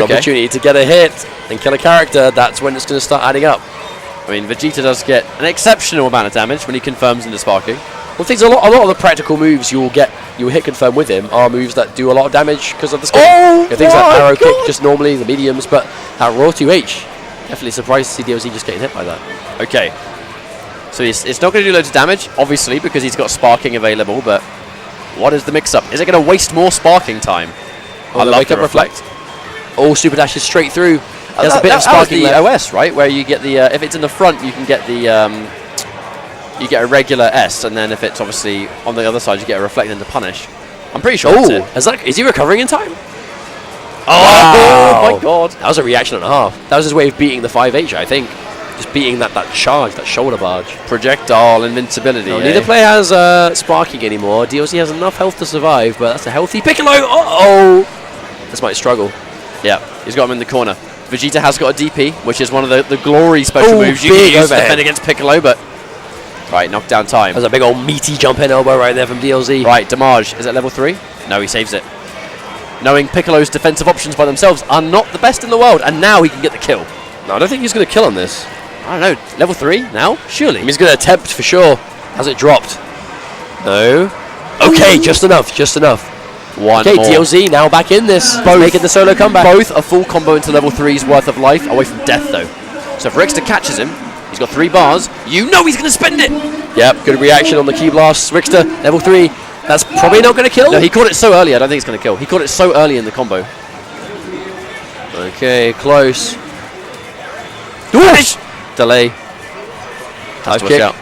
opportunity to get a hit and kill a character, that's when it's going to start adding up. I mean, Vegeta does get an exceptional amount of damage when he confirms into sparking. Well, things a lot of the practical moves you'll hit confirm with him are moves that do a lot of damage because of the skill. Things like arrow kick, just normally the mediums, but at raw 2H, definitely surprised to see DLZ just getting hit by that. Okay, so it's not going to do loads of damage, obviously, because he's got sparking available. But what is the mix-up? Is it going to waste more sparking time? I love to reflect. Oh, super dashes straight through. There's a bit of sparking the OS, right? Where you get the if it's in the front, you can get the you get a regular S, and then if it's obviously on the other side, you get a reflect into punish. I'm pretty sure that's it. Is he recovering in time? Oh my god! That was a reaction and a half. That was his way of beating the 5H, I think. Just beating that charge, that shoulder barge. Projectile invincibility. No, neither player has sparking anymore. DLZ has enough health to survive, but that's a healthy Piccolo. This might struggle. Yeah, he's got him in the corner. Vegeta has got a DP, which is one of the glory special moves you can use to defend against Piccolo, but... Right, knockdown time. There's a big old meaty jump-in elbow right there from DLZ. Right, damage. Is it level 3? No, he saves it. Knowing Piccolo's defensive options by themselves are not the best in the world, and now he can get the kill. No, I don't think he's going to kill on this. I don't know, level 3 now? Surely. He's going to attempt for sure. Has it dropped? No. Okay, just enough, just enough. One Okay, more. DLZ now back in this. Both making the solo comeback. Both a full combo into level 3's worth of life away from death, though. So if Rixta catches him, he's got 3 bars. You know he's going to spend it. Yep, good reaction on the key blast. Rixta, level 3. That's probably not going to kill. No, he caught it so early, I don't think it's going to kill. He caught it so early in the combo. Okay, close. Vanish! Delay. Has to watch out.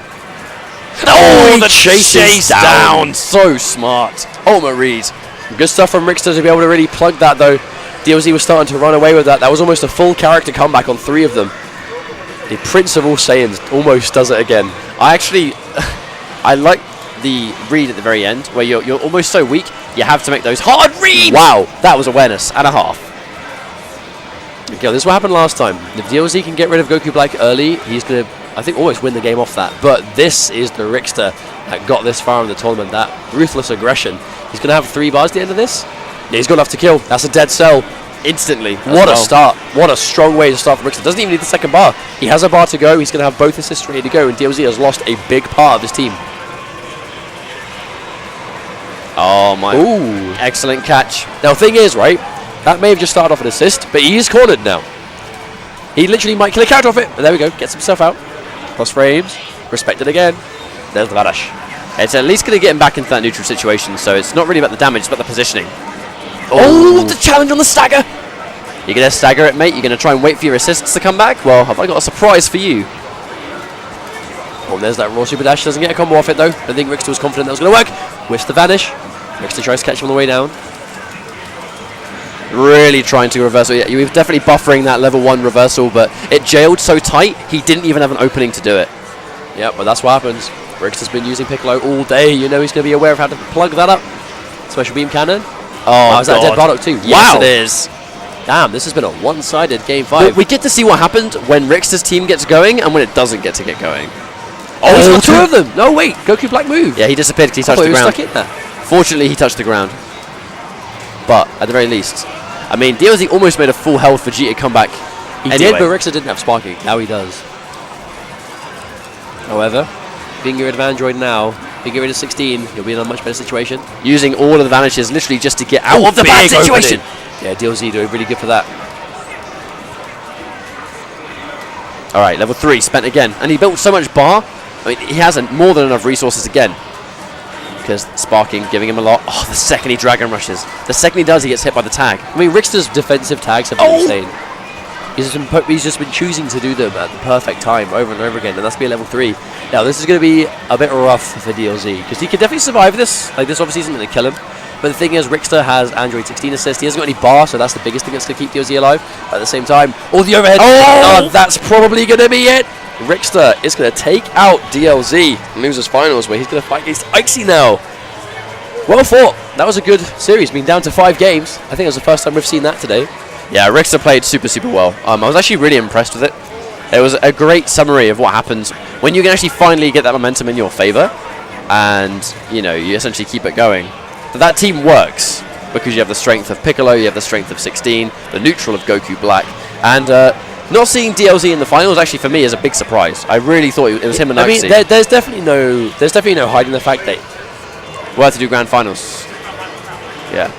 Oh, the chase down. So smart. Oh, Maurice. Good stuff from Rixta to be able to really plug that, though. DLZ was starting to run away with that. That was almost a full character comeback on 3 of them. The Prince of All Saiyans almost does it again. I like the read at the very end, where you're almost so weak, you have to make those hard reads. Wow. That was awareness and a half. Okay, this is what happened last time. If DLZ can get rid of Goku Black early, he's going to, I think, almost win the game off that. But this is the Rixta that got this far in the tournament, that ruthless aggression. He's going to have 3 bars at the end of this. Yeah, he's got enough to kill. That's a dead cell. Instantly. What a start. What a strong way to start for Rixta. Doesn't even need the second bar. He has a bar to go. He's going to have both assists ready to go, and DLZ has lost a big part of his team. Oh, my. Ooh. Excellent catch. Now, the thing is, right, that may have just started off an assist, but he is cornered now. He literally might kill a character off it, but there we go. Gets himself out. Cross frames. Respected again. There's the vanish. It's at least going to get him back into that neutral situation, so it's not really about the damage, it's about the positioning. Oh, the challenge on the stagger. You're going to stagger it, mate. You're going to try and wait for your assists to come back. Well, have I got a surprise for you? Oh, there's that raw super dash. Doesn't get a combo off it, though. I think Rixta was confident that was going to work. Whiffs the vanish. Rixta tries to catch him on the way down. Really trying to reversal. Yeah, you were definitely buffering that level 1 reversal, but it jailed so tight, he didn't even have an opening to do it. Yep, but that's what happens. Rixta's been using Piccolo all day. You know he's going to be aware of how to plug that up. Special beam cannon. Oh, is that a dead Bardock too? Yes, Wow. it is. Damn, this has been a one-sided game 5. But we get to see what happened when Rixta's team gets going and when it doesn't get going. Oh, he's got 2 of them. No, wait. Goku Black move. Yeah, he disappeared because he I touched thought the he was ground. stuck in there. Fortunately, he touched the ground. But at the very least, I mean, DLZ almost made a full health Vegeta comeback. He anyway. did, but Rixta didn't have sparking. Now he does. However, being rid of Android now, being rid of 16, he'll be in a much better situation. Using all of the vanishes literally just to get out of the bad big situation. opening. Yeah, DLZ doing really good for that. All right, level 3 spent again, and he built so much bar. I mean, he has more than enough resources again. Because sparking, giving him a lot. Oh, the second he Dragon Rushes. The second he does, he gets hit by the tag. I mean, Rixta's defensive tags have been insane. He's just been choosing to do them at the perfect time over and over again, and that's be a level 3. Now, this is going to be a bit rough for DLZ, because he could definitely survive this. Like, this obviously isn't going to kill him. But the thing is, Rixta has Android 16 assist. He hasn't got any bar, so that's the biggest thing that's going to keep DLZ alive. At the same time, the overhead. Oh, that's probably going to be it. Rixta is going to take out DLZ in losers finals, where he's going to fight against Aixy now. Well fought. That was a good series. Been down to 5 games. I think it was the first time we've seen that today. Yeah, Rixta played super well. I was actually really impressed with it. It was a great summary of what happens when you can actually finally get that momentum in your favor, and you essentially keep it going. But that team works because you have the strength of Piccolo, you have the strength of 16, the neutral of Goku Black, and not seeing DLZ in the finals actually for me is a big surprise. I really thought it was him and Aixy. I mean, there's definitely no hiding the fact that we'll have to do grand finals. Yeah.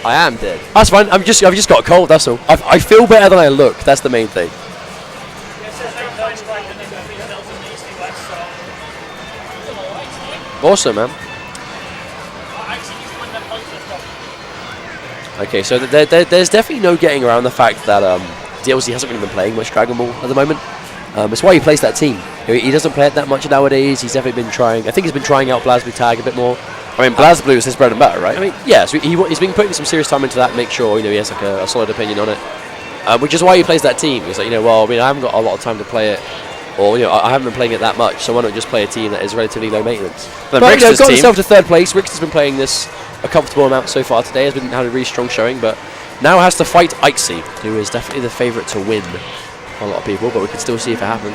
I am dead. That's fine. I've just got a cold. That's all. I feel better than I look. That's the main thing. Awesome, man. Okay, so there's definitely no getting around the fact that DLZ hasn't really been playing much Dragon Ball at the moment. It's why he plays that team. He doesn't play it that much nowadays. He's definitely been trying. I think he's been trying out BlazBlue Tag a bit more. I mean, BlazBlue is his bread and butter, right? I mean, yeah. So he's been putting some serious time into that. Make sure he has like a solid opinion on it, which is why he plays that team. He's like, well, I mean, I haven't got a lot of time to play it, or I haven't been playing it that much. So why not just play a team that is relatively low maintenance? But Rixta's got team himself to 3rd place. Rixta's been playing this a comfortable amount so far today. Has been had a really strong showing, but now has to fight Aixy, who is definitely the favourite to win for a lot of people. But we can still see if it happens.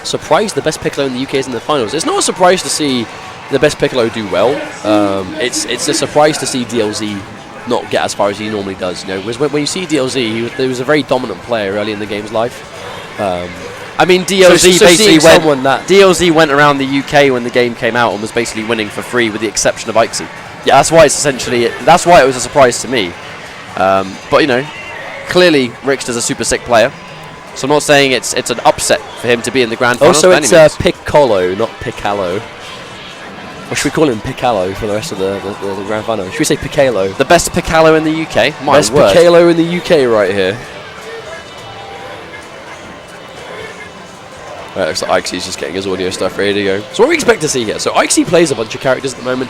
Surprised the best Piccolo in the UK is in the finals. It's not a surprise to see the best Piccolo do well. It's a surprise to see DLZ not get as far as he normally does. When you see DLZ, he was a very dominant player early in the game's life. I mean, DLZ so basically DLZ went around the UK when the game came out and was basically winning for free, with the exception of Aixy. Yeah, that's why it's essentially that's why it was a surprise to me. But you know, clearly Rixta's a super sick player, so I'm not saying it's an upset for him to be in the grand final. Also, it's Piccolo, not Piccolo. Or should we call him Piccolo for the rest of the grand final? Should we say Piccolo? The best Piccolo in the UK. Best Piccolo in the UK right here. Right, looks like Aixy's just getting his audio stuff ready to go. So what do we expect to see here? So Aixy plays a bunch of characters at the moment.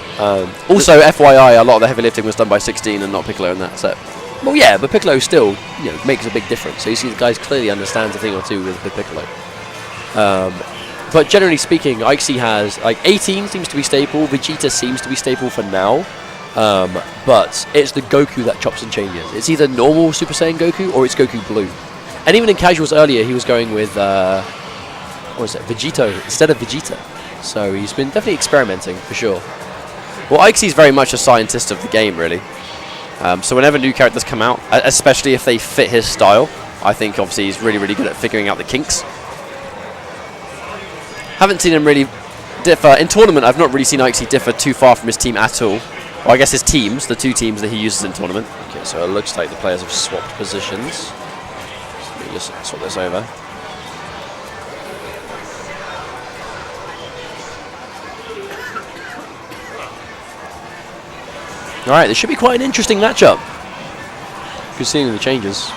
Also, FYI, a lot of the heavy lifting was done by 16 and not Piccolo in that set. Well, yeah, but Piccolo still, you know, makes a big difference. So you see the guys clearly understands a thing or two with Piccolo. But generally speaking, Aixy has, like, 18 seems to be staple, Vegeta seems to be staple for now, but it's the Goku that chops and changes. It's either normal Super Saiyan Goku or it's Goku Blue. And even in casuals earlier, he was going with, what was it, Vegito instead of Vegeta. So he's been definitely experimenting, for sure. Well, Aixy's very much a scientist of the game, really. So whenever new characters come out, especially if they fit his style, I think obviously he's really, really good at figuring out the kinks. Haven't seen him really differ. In tournament, I've not really seen Aixy differ too far from his team at all. Well, I guess his teams, the 2 teams that he uses in tournament. Okay, so it looks like the players have swapped positions. So let me just swap this over. Alright, this should be quite an interesting matchup, considering the changes.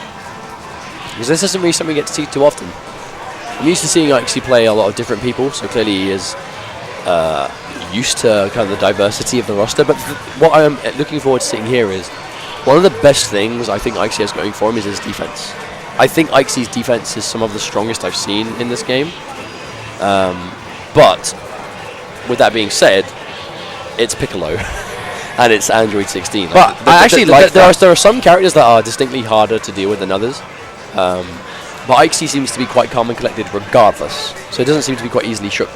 Because this isn't really something we get to see too often. I'm used to seeing Aixy play a lot of different people, so clearly he is used to kind of the diversity of the roster. But what I am looking forward to seeing here is, one of the best things I think Aixy has going for him is his defense. I think Aixy's defense is some of the strongest I've seen in this game. But, with that being said, it's Piccolo. And it's Android 16. But I actually like that. There are some characters that are distinctly harder to deal with than others. But Aixy seems to be quite calm and collected regardless. So it doesn't seem to be quite easily shook.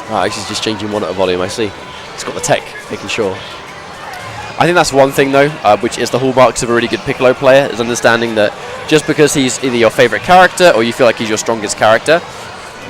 Aixy's just changing one at a volume, I see. It's got the tech, making sure. I think that's one thing, though, which is the hallmarks of a really good Piccolo player, is understanding that just because he's either your favourite character or you feel like he's your strongest character,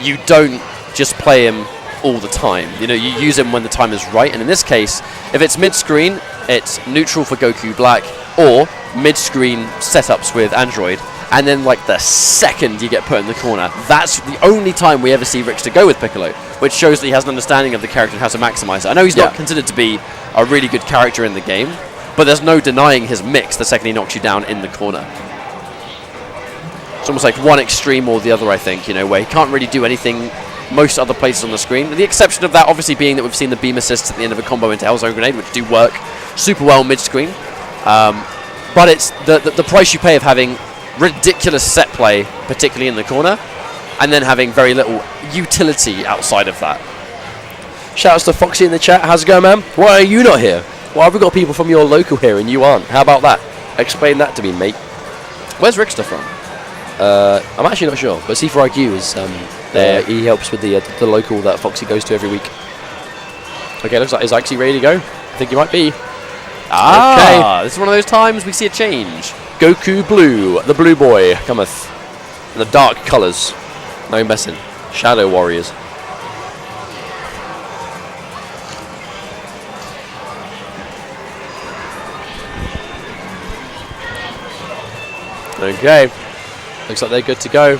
you don't just play him all the time. You know, you use him when the time is right, and in this case, if it's mid-screen, it's neutral for Goku Black, or mid-screen setups with Android, and then like the second you get put in the corner, that's the only time we ever see Rixta go with Piccolo, which shows that he has an understanding of the character and how to maximize it. I know he's not considered to be a really good character in the game, but there's no denying his mix the second he knocks you down in the corner. It's almost like one extreme or the other, I think, you know, where he can't really do anything most other places on the screen. The exception of that obviously being that we've seen the beam assists at the end of a combo into Hellzone Grenade, which do work super well mid-screen. But it's the price you pay of having ridiculous set play, particularly in the corner, and then having very little utility outside of that. Shoutouts to Foxy in the chat. How's it going, man? Why are you not here? Why have we got people from your local here and you aren't? How about that? Explain that to me, mate. Where's Rixta from? I'm actually not sure, but C4IQ is there. He helps with the local that Foxy goes to every week. Okay, looks like is Aixy ready to go? I think he might be. Okay, this is one of those times we see a change. Goku Blue, the blue boy, cometh in the dark colours. No messing. Shadow Warriors. Okay, looks like they're good to go.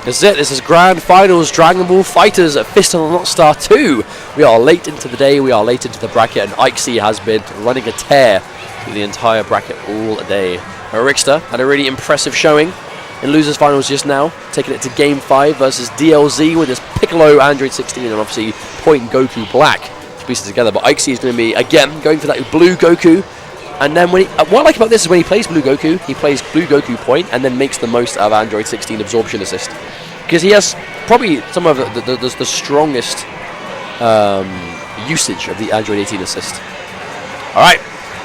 This is it. This is Grand Finals Dragonball FighterZ at Fist of the North Star 2. We are late into the day. We are late into the bracket, and Aixy has been running a tear through the entire bracket all day. Rixta had a really impressive showing in losers finals just now, taking it to Game 5 versus DLZ with his Piccolo Android 16 and obviously Point Goku Black to piece it together. But Aixy is going to be again going for that blue Goku. And then when what I like about this is when he plays Blue Goku, he plays Blue Goku Point and then makes the most out of Android 16 Absorption Assist. Because he has probably some of the strongest usage of the Android 18 Assist. Alright,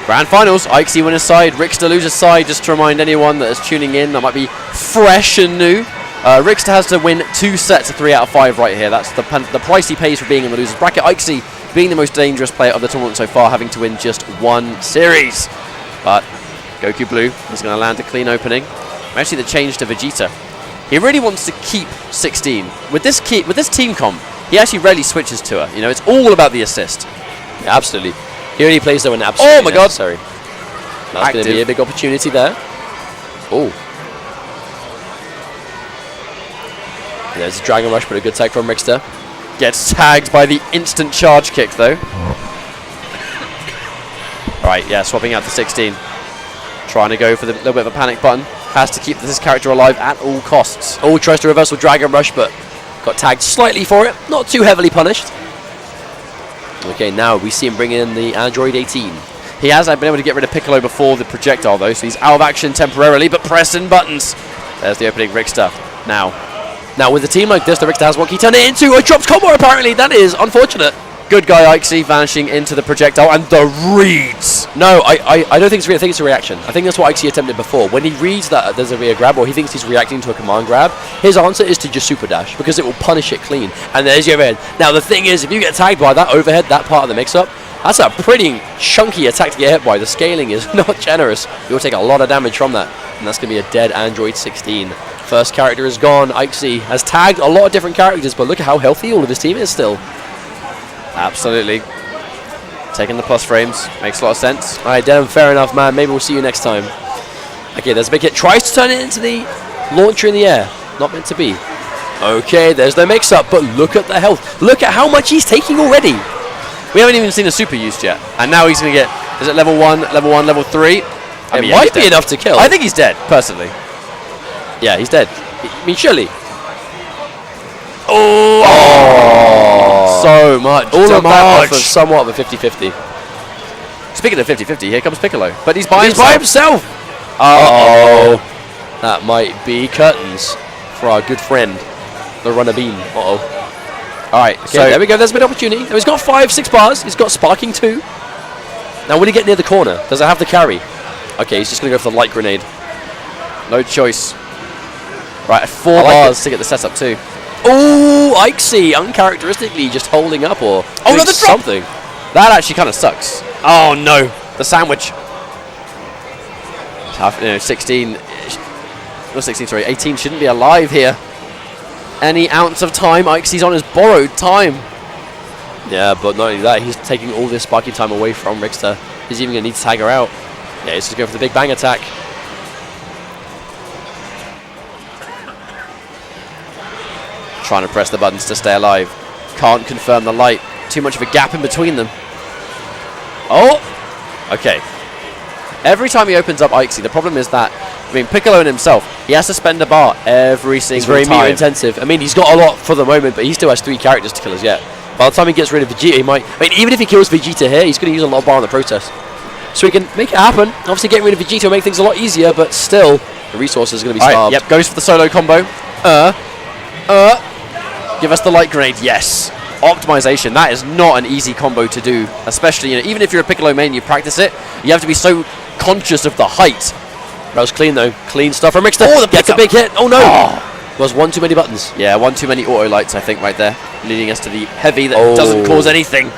Grand Finals, Aixy winner's side, Rixta loser's side. Just to remind anyone that is tuning in, that might be fresh and new. Rixta has to win 2 sets of 3 out of 5 right here. That's the price he pays for being in the loser's bracket. Aixy being the most dangerous player of the tournament so far, having to win just 1 series. But Goku Blue is going to land a clean opening. Actually, the change to Vegeta. He really wants to keep 16. With this team comp, he actually rarely switches to her. You know, it's all about the assist. Yeah, absolutely. He only plays though when absolutely Oh my god! Necessary. That's going to be a big opportunity there. Oh. There's a Dragon Rush, but a good tag from Rixta. Gets tagged by the instant charge kick though. Alright, yeah, swapping out to 16. Trying to go for the little bit of a panic button. Has to keep this character alive at all costs. Oh, tries to reversal Dragon Rush, but got tagged slightly for it. Not too heavily punished. Okay, now we see him bring in the Android 18. He has been able to get rid of Piccolo before the projectile though, so he's out of action temporarily, but pressing buttons. There's the opening Rixta. Now with a team like this, the Rixta has what he turned it into. A drops combo apparently. That is unfortunate. Good guy Aixy vanishing into the projectile and the reads. No, I don't think it's real. I think it's a reaction. I think that's what Aixy attempted before. When he reads that there's a rear grab or he thinks he's reacting to a command grab, his answer is to just super dash because it will punish it clean. And there's your overhead. Now the thing is, if you get tagged by that overhead, that part of the mix-up, that's a pretty chunky attack to get hit by. The scaling is not generous. You'll take a lot of damage from that. And that's going to be a dead Android 16. First character is gone. Aixy has tagged a lot of different characters, but look at how healthy all of his team is still. Absolutely. Taking the plus frames. Makes a lot of sense. Alright, Devin, fair enough, man. Maybe we'll see you next time. Okay, there's a big hit. Tries to turn it into the launcher in the air. Not meant to be. Okay, there's no mix-up, but look at the health. Look at how much he's taking already. We haven't even seen a super used yet. And now he's going to get, is it level 1, level 3? It might be enough to kill. I think he's dead, personally. Yeah, he's dead. I mean, surely. Oh! So much. All of that off of somewhat of a 50-50. Speaking of 50-50, here comes Piccolo. But he's by himself. Uh-oh. That might be curtains for our good friend, the runner beam. Uh-oh. Alright, okay, so there we go. There's a bit of opportunity. Now he's got 5-6 bars. He's got sparking 2. Now, will he get near the corner? Does it have the carry? Okay, he's just going to go for the light grenade. No choice. Right, 4 bars to get the setup too. Oh, Aixy, uncharacteristically just holding up or doing something. That actually kind of sucks. Oh no, the sandwich. Tough, 16. Not 16, sorry, 18 shouldn't be alive here. Any ounce of time, Aixy's on his borrowed time. Yeah, but not only that, he's taking all this sparky time away from Rixta. He's even going to need to tag her out. Yeah, he's just going for the big bang attack. Trying to press the buttons to stay alive. Can't confirm the light. Too much of a gap in between them. Oh! Okay. Every time he opens up Aixy, the problem is that, I mean, Piccolo in himself, he has to spend a bar every single time. He's very meter intensive. I mean, he's got a lot for the moment, but he still has 3 characters to kill as yet. By the time he gets rid of Vegeta, he might... I mean, even if he kills Vegeta here, he's going to use a lot of bar in the process. So he can make it happen. Obviously, getting rid of Vegeta will make things a lot easier, but still, the resources are going to be starved. Yep, goes for the solo combo. Give us the light grenade. Yes. Optimization. That is not an easy combo to do, especially, you know, even if you're a Piccolo main, you practice it, you have to be so conscious of the height. That was clean, though. Clean stuff from Rixta. Oh, gets a big hit. Oh, no. Was one too many buttons. Yeah, one too many auto lights, I think, right there, leading us to the heavy that doesn't cause anything.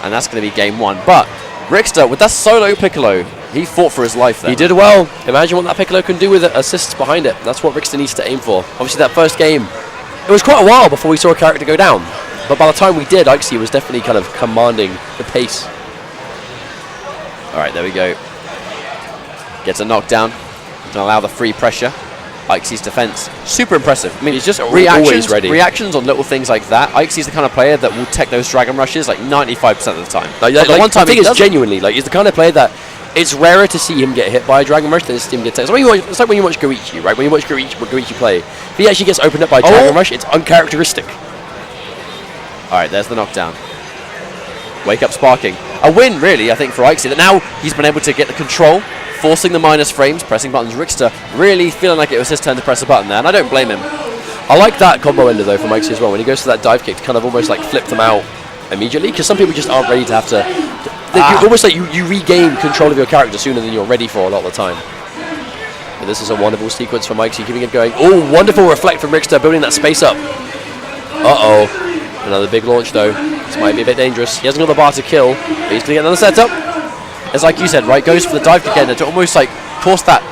And that's going to be game 1. But Rixta, with that solo Piccolo, he fought for his life there. He did well. Imagine what that Piccolo can do with it. Assists behind it. That's what Rixta needs to aim for. Obviously, that first game, it was quite a while before we saw a character go down. But by the time we did, Aixy was definitely kind of commanding the pace. Alright, there we go. Gets a knockdown. To allow the free pressure. Aixy's defense, super impressive. I mean, it's just reactions on little things like that. Aixy's the kind of player that will tech those Dragon Rushes like 95% of the time. Like the one time he's genuinely, like, he's the kind of player that it's rarer to see him get hit by a Dragon Rush than to see him get teched. It's like when you watch Goichi, right? When you watch Goichi play, if he actually gets opened up by a Dragon Rush, it's uncharacteristic. Alright, there's the knockdown. Wake up sparking. A win, really, I think, for Aixy. That now he's been able to get the control, forcing the minus frames, pressing buttons. Rixta really feeling like it was his turn to press a button there, and I don't blame him. I like that combo ender, though, from Aixy as well. When he goes to that dive kick to kind of almost like flip them out immediately, because some people just aren't ready to have to... Almost like you regain control of your character sooner than you're ready for a lot of the time. But this is a wonderful sequence from Aixy, keeping it going. Oh, wonderful reflect from Rixta, building that space up. Uh-oh. Another big launch, though. This might be a bit dangerous. He hasn't got the bar to kill, but he's going to get another setup. It's like you said, right? Goes for the dive kick ender to almost like force that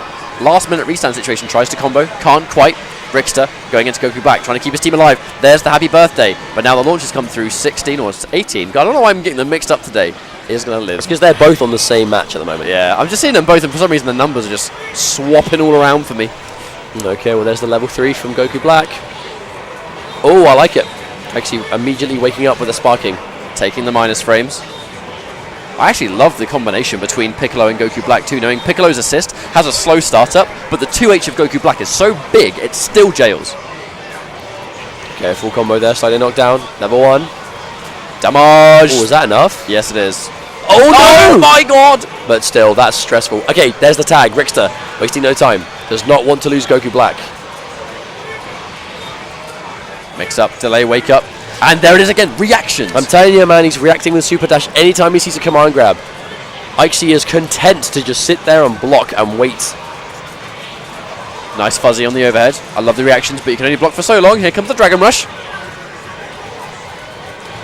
Last minute restand situation, tries to combo, can't quite. Rixta going into Goku Black, trying to keep his team alive. There's the happy birthday, but now the launch has come through 16 or 18. God, I don't know why I'm getting them mixed up today. He's going to live. It's because they're both on the same match at the moment. Yeah, I'm just seeing them both, and for some reason the numbers are just swapping all around for me. Okay, well there's the level 3 from Goku Black. Oh, I like it. Actually, immediately waking up with a sparking. Taking the minus frames. I actually love the combination between Piccolo and Goku Black too, knowing Piccolo's assist has a slow startup, but the 2H of Goku Black is so big, it still jails. Okay, full combo there, slightly knocked down. Level 1. Damage! Oh, is that enough? Yes, it is. Oh, no! Oh my god! But still, that's stressful. Okay, there's the tag. Rixta, wasting no time. Does not want to lose Goku Black. Mix up, delay, wake up. And there it is again, reactions. I'm telling you, man, he's reacting with Super Dash anytime he sees a command grab. Aixy is content to just sit there and block and wait. Nice fuzzy on the overhead. I love the reactions, but you can only block for so long. Here comes the Dragon Rush.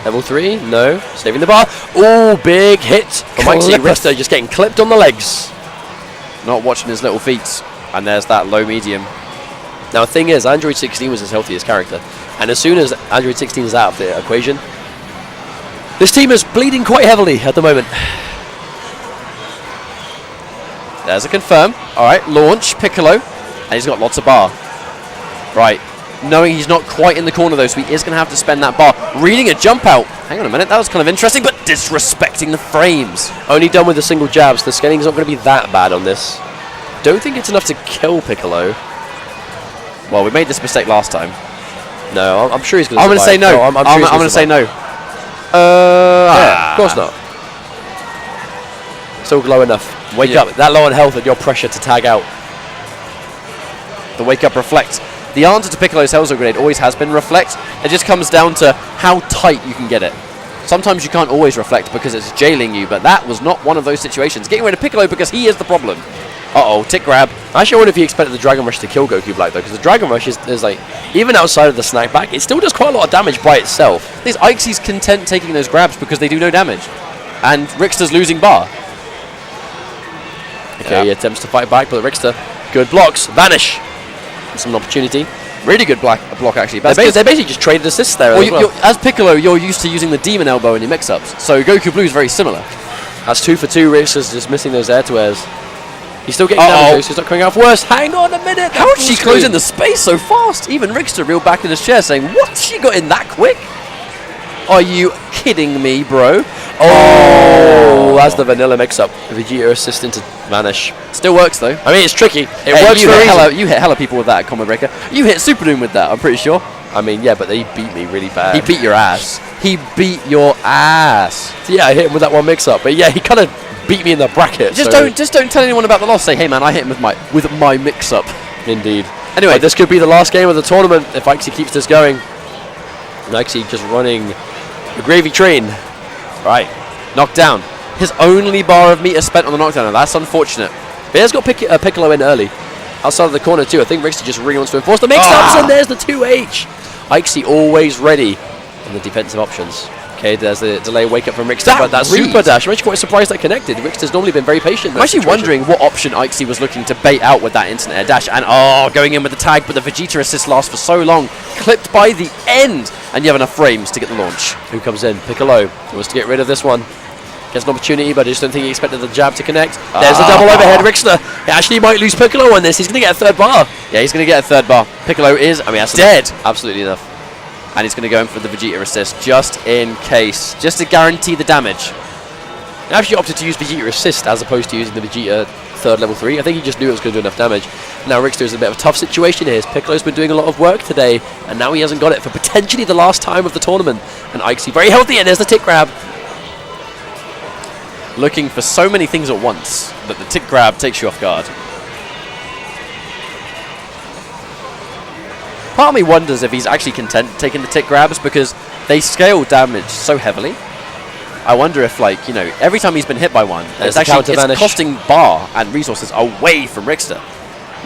Level 3, no. Saving the bar. Oh, big hit from Aixy. Rixta just getting clipped on the legs. Not watching his little feet. And there's that low medium. Now, the thing is, Android 16 was his healthiest character. And as soon as Android 16 is out of the equation, this team is bleeding quite heavily at the moment. There's a confirm. All right, launch, Piccolo. And he's got lots of bar. Right. Knowing he's not quite in the corner, though, so he is going to have to spend that bar. Reading a jump out. Hang on a minute, that was kind of interesting, but disrespecting the frames. Only done with the single jabs. The scaling's not going to be that bad on this. Don't think it's enough to kill Piccolo. Well, we made this mistake last time. No, I'm sure he's going to I'm going to say no. No, I'm going to say no. Yeah, of course not. Still low enough. Wake up. That low on health and your pressure to tag out. The wake up reflect. The answer to Piccolo's Hellzone grenade always has been reflect. It just comes down to how tight you can get it. Sometimes you can't always reflect because it's jailing you, but that was not one of those situations. Getting rid of Piccolo because he is the problem. Uh-oh, tick grab. I actually wonder if he expected the Dragon Rush to kill Goku Black, though, because the Dragon Rush is like, even outside of the snack back, it still does quite a lot of damage by itself. These Aixy's content taking those grabs because they do no damage. And Rixta's losing bar. Okay, he attempts to fight back, but Rixta, good blocks, vanish. That's an opportunity. Really good block, actually. They basically just traded assists there as well. As Piccolo, you're used to using the Demon Elbow in your mix-ups, so Goku Blue is very similar. That's 2 for 2. Rixta's just missing those air-to-airs. He's still getting damage, so he's not coming out worse. Hang on a minute. How did she close in the space so fast? Even Rixta reeled back in his chair saying, what? She got in that quick? Are you kidding me, bro? Oh, that's the vanilla mix-up. Vegeta assistant to vanish. Still works, though. I mean, it's tricky. It works you hit hella people with that at Combo Breaker. You hit Super Doom with that, I'm pretty sure. I mean, yeah, but they beat me really bad. He beat your ass. He beat your ass. So yeah, I hit him with that one mix-up. But yeah, he kind of beat me in the bracket. Just don't tell anyone about the loss. Say, hey man, I hit him with my mix-up. Indeed. Anyway, this could be the last game of the tournament if Aixy keeps this going. And Aixy just running the gravy train. Right. Knockdown. His only bar of meter spent on the knockdown, and that's unfortunate. But he has got Piccolo in early. Outside of the corner too. I think Rixta just really wants to enforce the mix-ups, and there's the 2H. Aixy always ready on the defensive options. Okay, there's the delay wake up from Rixta, but that super dash. I'm actually quite surprised that connected. Rixta's normally been very patient. I'm actually wondering what option Aixy was looking to bait out with that instant air dash, and going in with the tag, but the Vegeta assist lasts for so long, clipped by the end, and you have enough frames to get the launch. Who comes in? Piccolo. He wants to get rid of this one. Gets an opportunity, but I just don't think he expected the jab to connect. There's a double overhead. Rixta actually might lose Piccolo on this. He's going to get a third bar. Yeah, he's going to get a third bar. Piccolo is, that's dead. Absolutely enough. And he's going to go in for the Vegeta assist, just in case. Just to guarantee the damage. He actually opted to use Vegeta assist as opposed to using the Vegeta third level 3. I think he just knew it was going to do enough damage. Now Rixta's in a bit of a tough situation here. Piccolo's been doing a lot of work today, and now he hasn't got it for potentially the last time of the tournament. And Aixy very healthy, and there's the tick grab. Looking for so many things at once that the tick grab takes you off guard. Part of me wonders if he's actually content taking the tick grabs because they scale damage so heavily. I wonder if, every time he's been hit by one, it's costing bar and resources away from Rixta.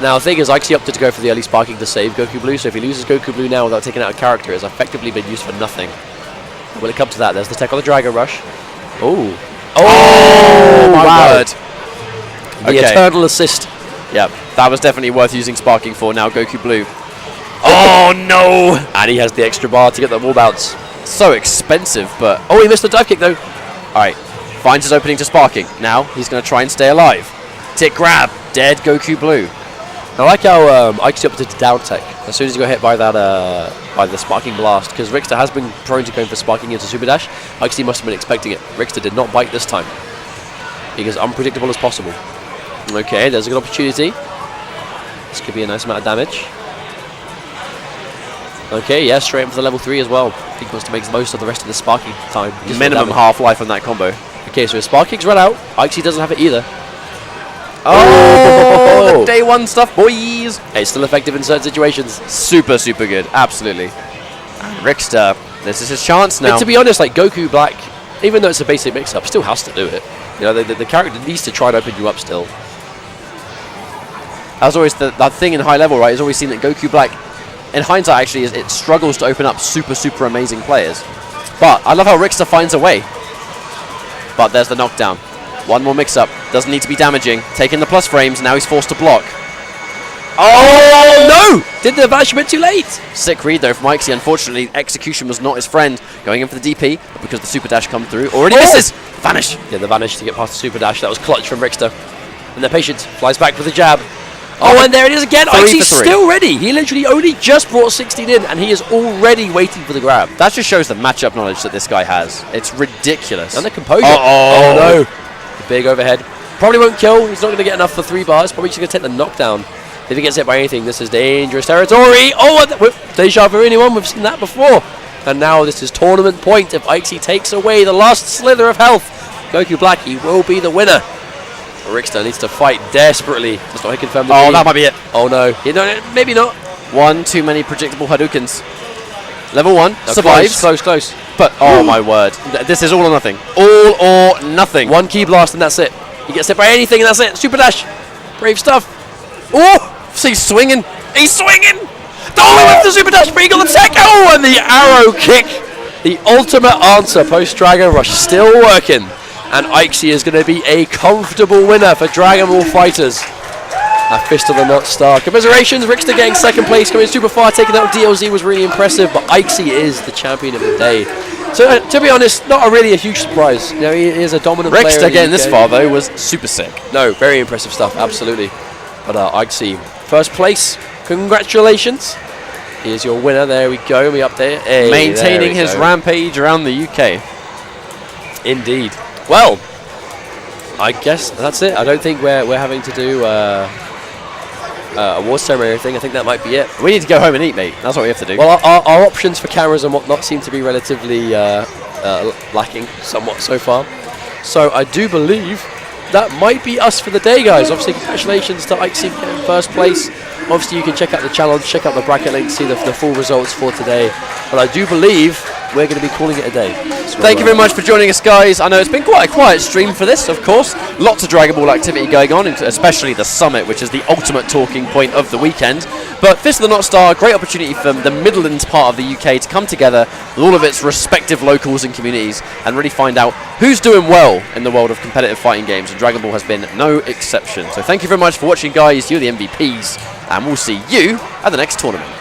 Now, the thing is, Aixy opted to go for the early sparking to save Goku Blue, so if he loses Goku Blue now without taking out a character, it's effectively been used for nothing. When it comes to that, there's the tech on the Dragon Rush. Oh, my word. The eternal assist. Yep. That was definitely worth using Sparking for. Now Goku Blue. Oh no! And he has the extra bar to get the wall bounce. So expensive, but... Oh, he missed the dive kick though. Alright, finds his opening to Sparking. Now he's going to try and stay alive. Tick grab. Dead Goku Blue. I like how Aixy opted to down tech as soon as he got hit by that by the Sparking Blast, because Rixta has been prone to going for Sparking into Super Dash. Aixy must have been expecting it. Rixta did not bite this time. Being as unpredictable as possible. Okay, there's a good opportunity. This could be a nice amount of damage. Okay, yeah, straight in for the level 3 as well. He wants to make the most of the rest of the Sparking time. Minimum half-life on that combo. Okay, so his Sparking's run out. Aixy doesn't have it either. Oh, the day one stuff, boys. It's still effective in certain situations. Super, super good. Absolutely. And Rixta, this is his chance now. And to be honest, like Goku Black, even though it's a basic mix-up, still has to do it. You know, the character needs to try and open you up still. As always, that thing in high level, right, is always seen that Goku Black, in hindsight, actually, it struggles to open up super, super amazing players. But I love how Rixta finds a way. But there's the knockdown. One more mix-up. Doesn't need to be damaging. Taking the plus frames. Now he's forced to block. Oh, no! Did the vanish a bit too late. Sick read, though, from Aixy. Unfortunately, execution was not his friend. Going in for the DP, but because the super dash come through, already misses. Vanish. Yeah, the vanish to get past the super dash. That was clutch from Rixta. And the patient flies back with a jab. Oh, and there it is again. Aixy's still ready. He literally only just brought 16 in, and he is already waiting for the grab. That just shows the matchup knowledge that this guy has. It's ridiculous. And the composure. Oh no. The big overhead. Probably won't kill. He's not going to get enough for 3 bars. Probably just going to take the knockdown. If he gets hit by anything, this is dangerous territory. Oh, Deja Vu, anyone? We've seen that before. And now this is tournament point. If Aixy takes away the last slither of health, Goku Black, he will be the winner. Rixta needs to fight desperately. That's not confirm the that might be it. Oh no. Maybe not. One too many predictable Hadoukens. Level 1 No, survives. Close. But oh my word. This is all or nothing. All or nothing. One key blast and that's it. He gets hit by anything and that's it. Super dash. Brave stuff. Oh! He's swinging. He's swinging. Oh, he went for the super dash, but he got the tech. Oh, and the arrow kick. The ultimate answer post Dragon Rush still working. And Aixy is going to be a comfortable winner for Dragonball FighterZ. A fist of the Not Star. Commiserations, Rixta getting second place, coming super far, taking out DLZ was really impressive, but Aixy is the champion of the day. So, to be honest, not really a huge surprise. You know, he is a dominant player. Rixta getting this far, though, was super sick. No, very impressive stuff, absolutely. But Aixy, first place, congratulations. Here's your winner, there we go, we up there. Hey, maintaining his rampage around the UK. Indeed. Well, I guess that's it. I don't think we're having to do awards ceremony or anything. I think that might be it. We need to go home and eat, mate. That's what we have to do. Well, our options for cameras and whatnot seem to be relatively lacking somewhat so far. So I do believe that might be us for the day, guys. Obviously, congratulations to Aixy in first place. Obviously, you can check out the challenge, check out the bracket link, see the full results for today. But I do believe we're going to be calling it a day. Thank you very much for joining us, guys. I know it's been quite a quiet stream for this, of course. Lots of Dragon Ball activity going on, especially the Summit, which is the ultimate talking point of the weekend. But Fist of the Not Star, great opportunity for the Midlands part of the UK to come together with all of its respective locals and communities and really find out who's doing well in the world of competitive fighting games, and Dragon Ball has been no exception. So thank you very much for watching, guys. You're the MVPs, and we'll see you at the next tournament.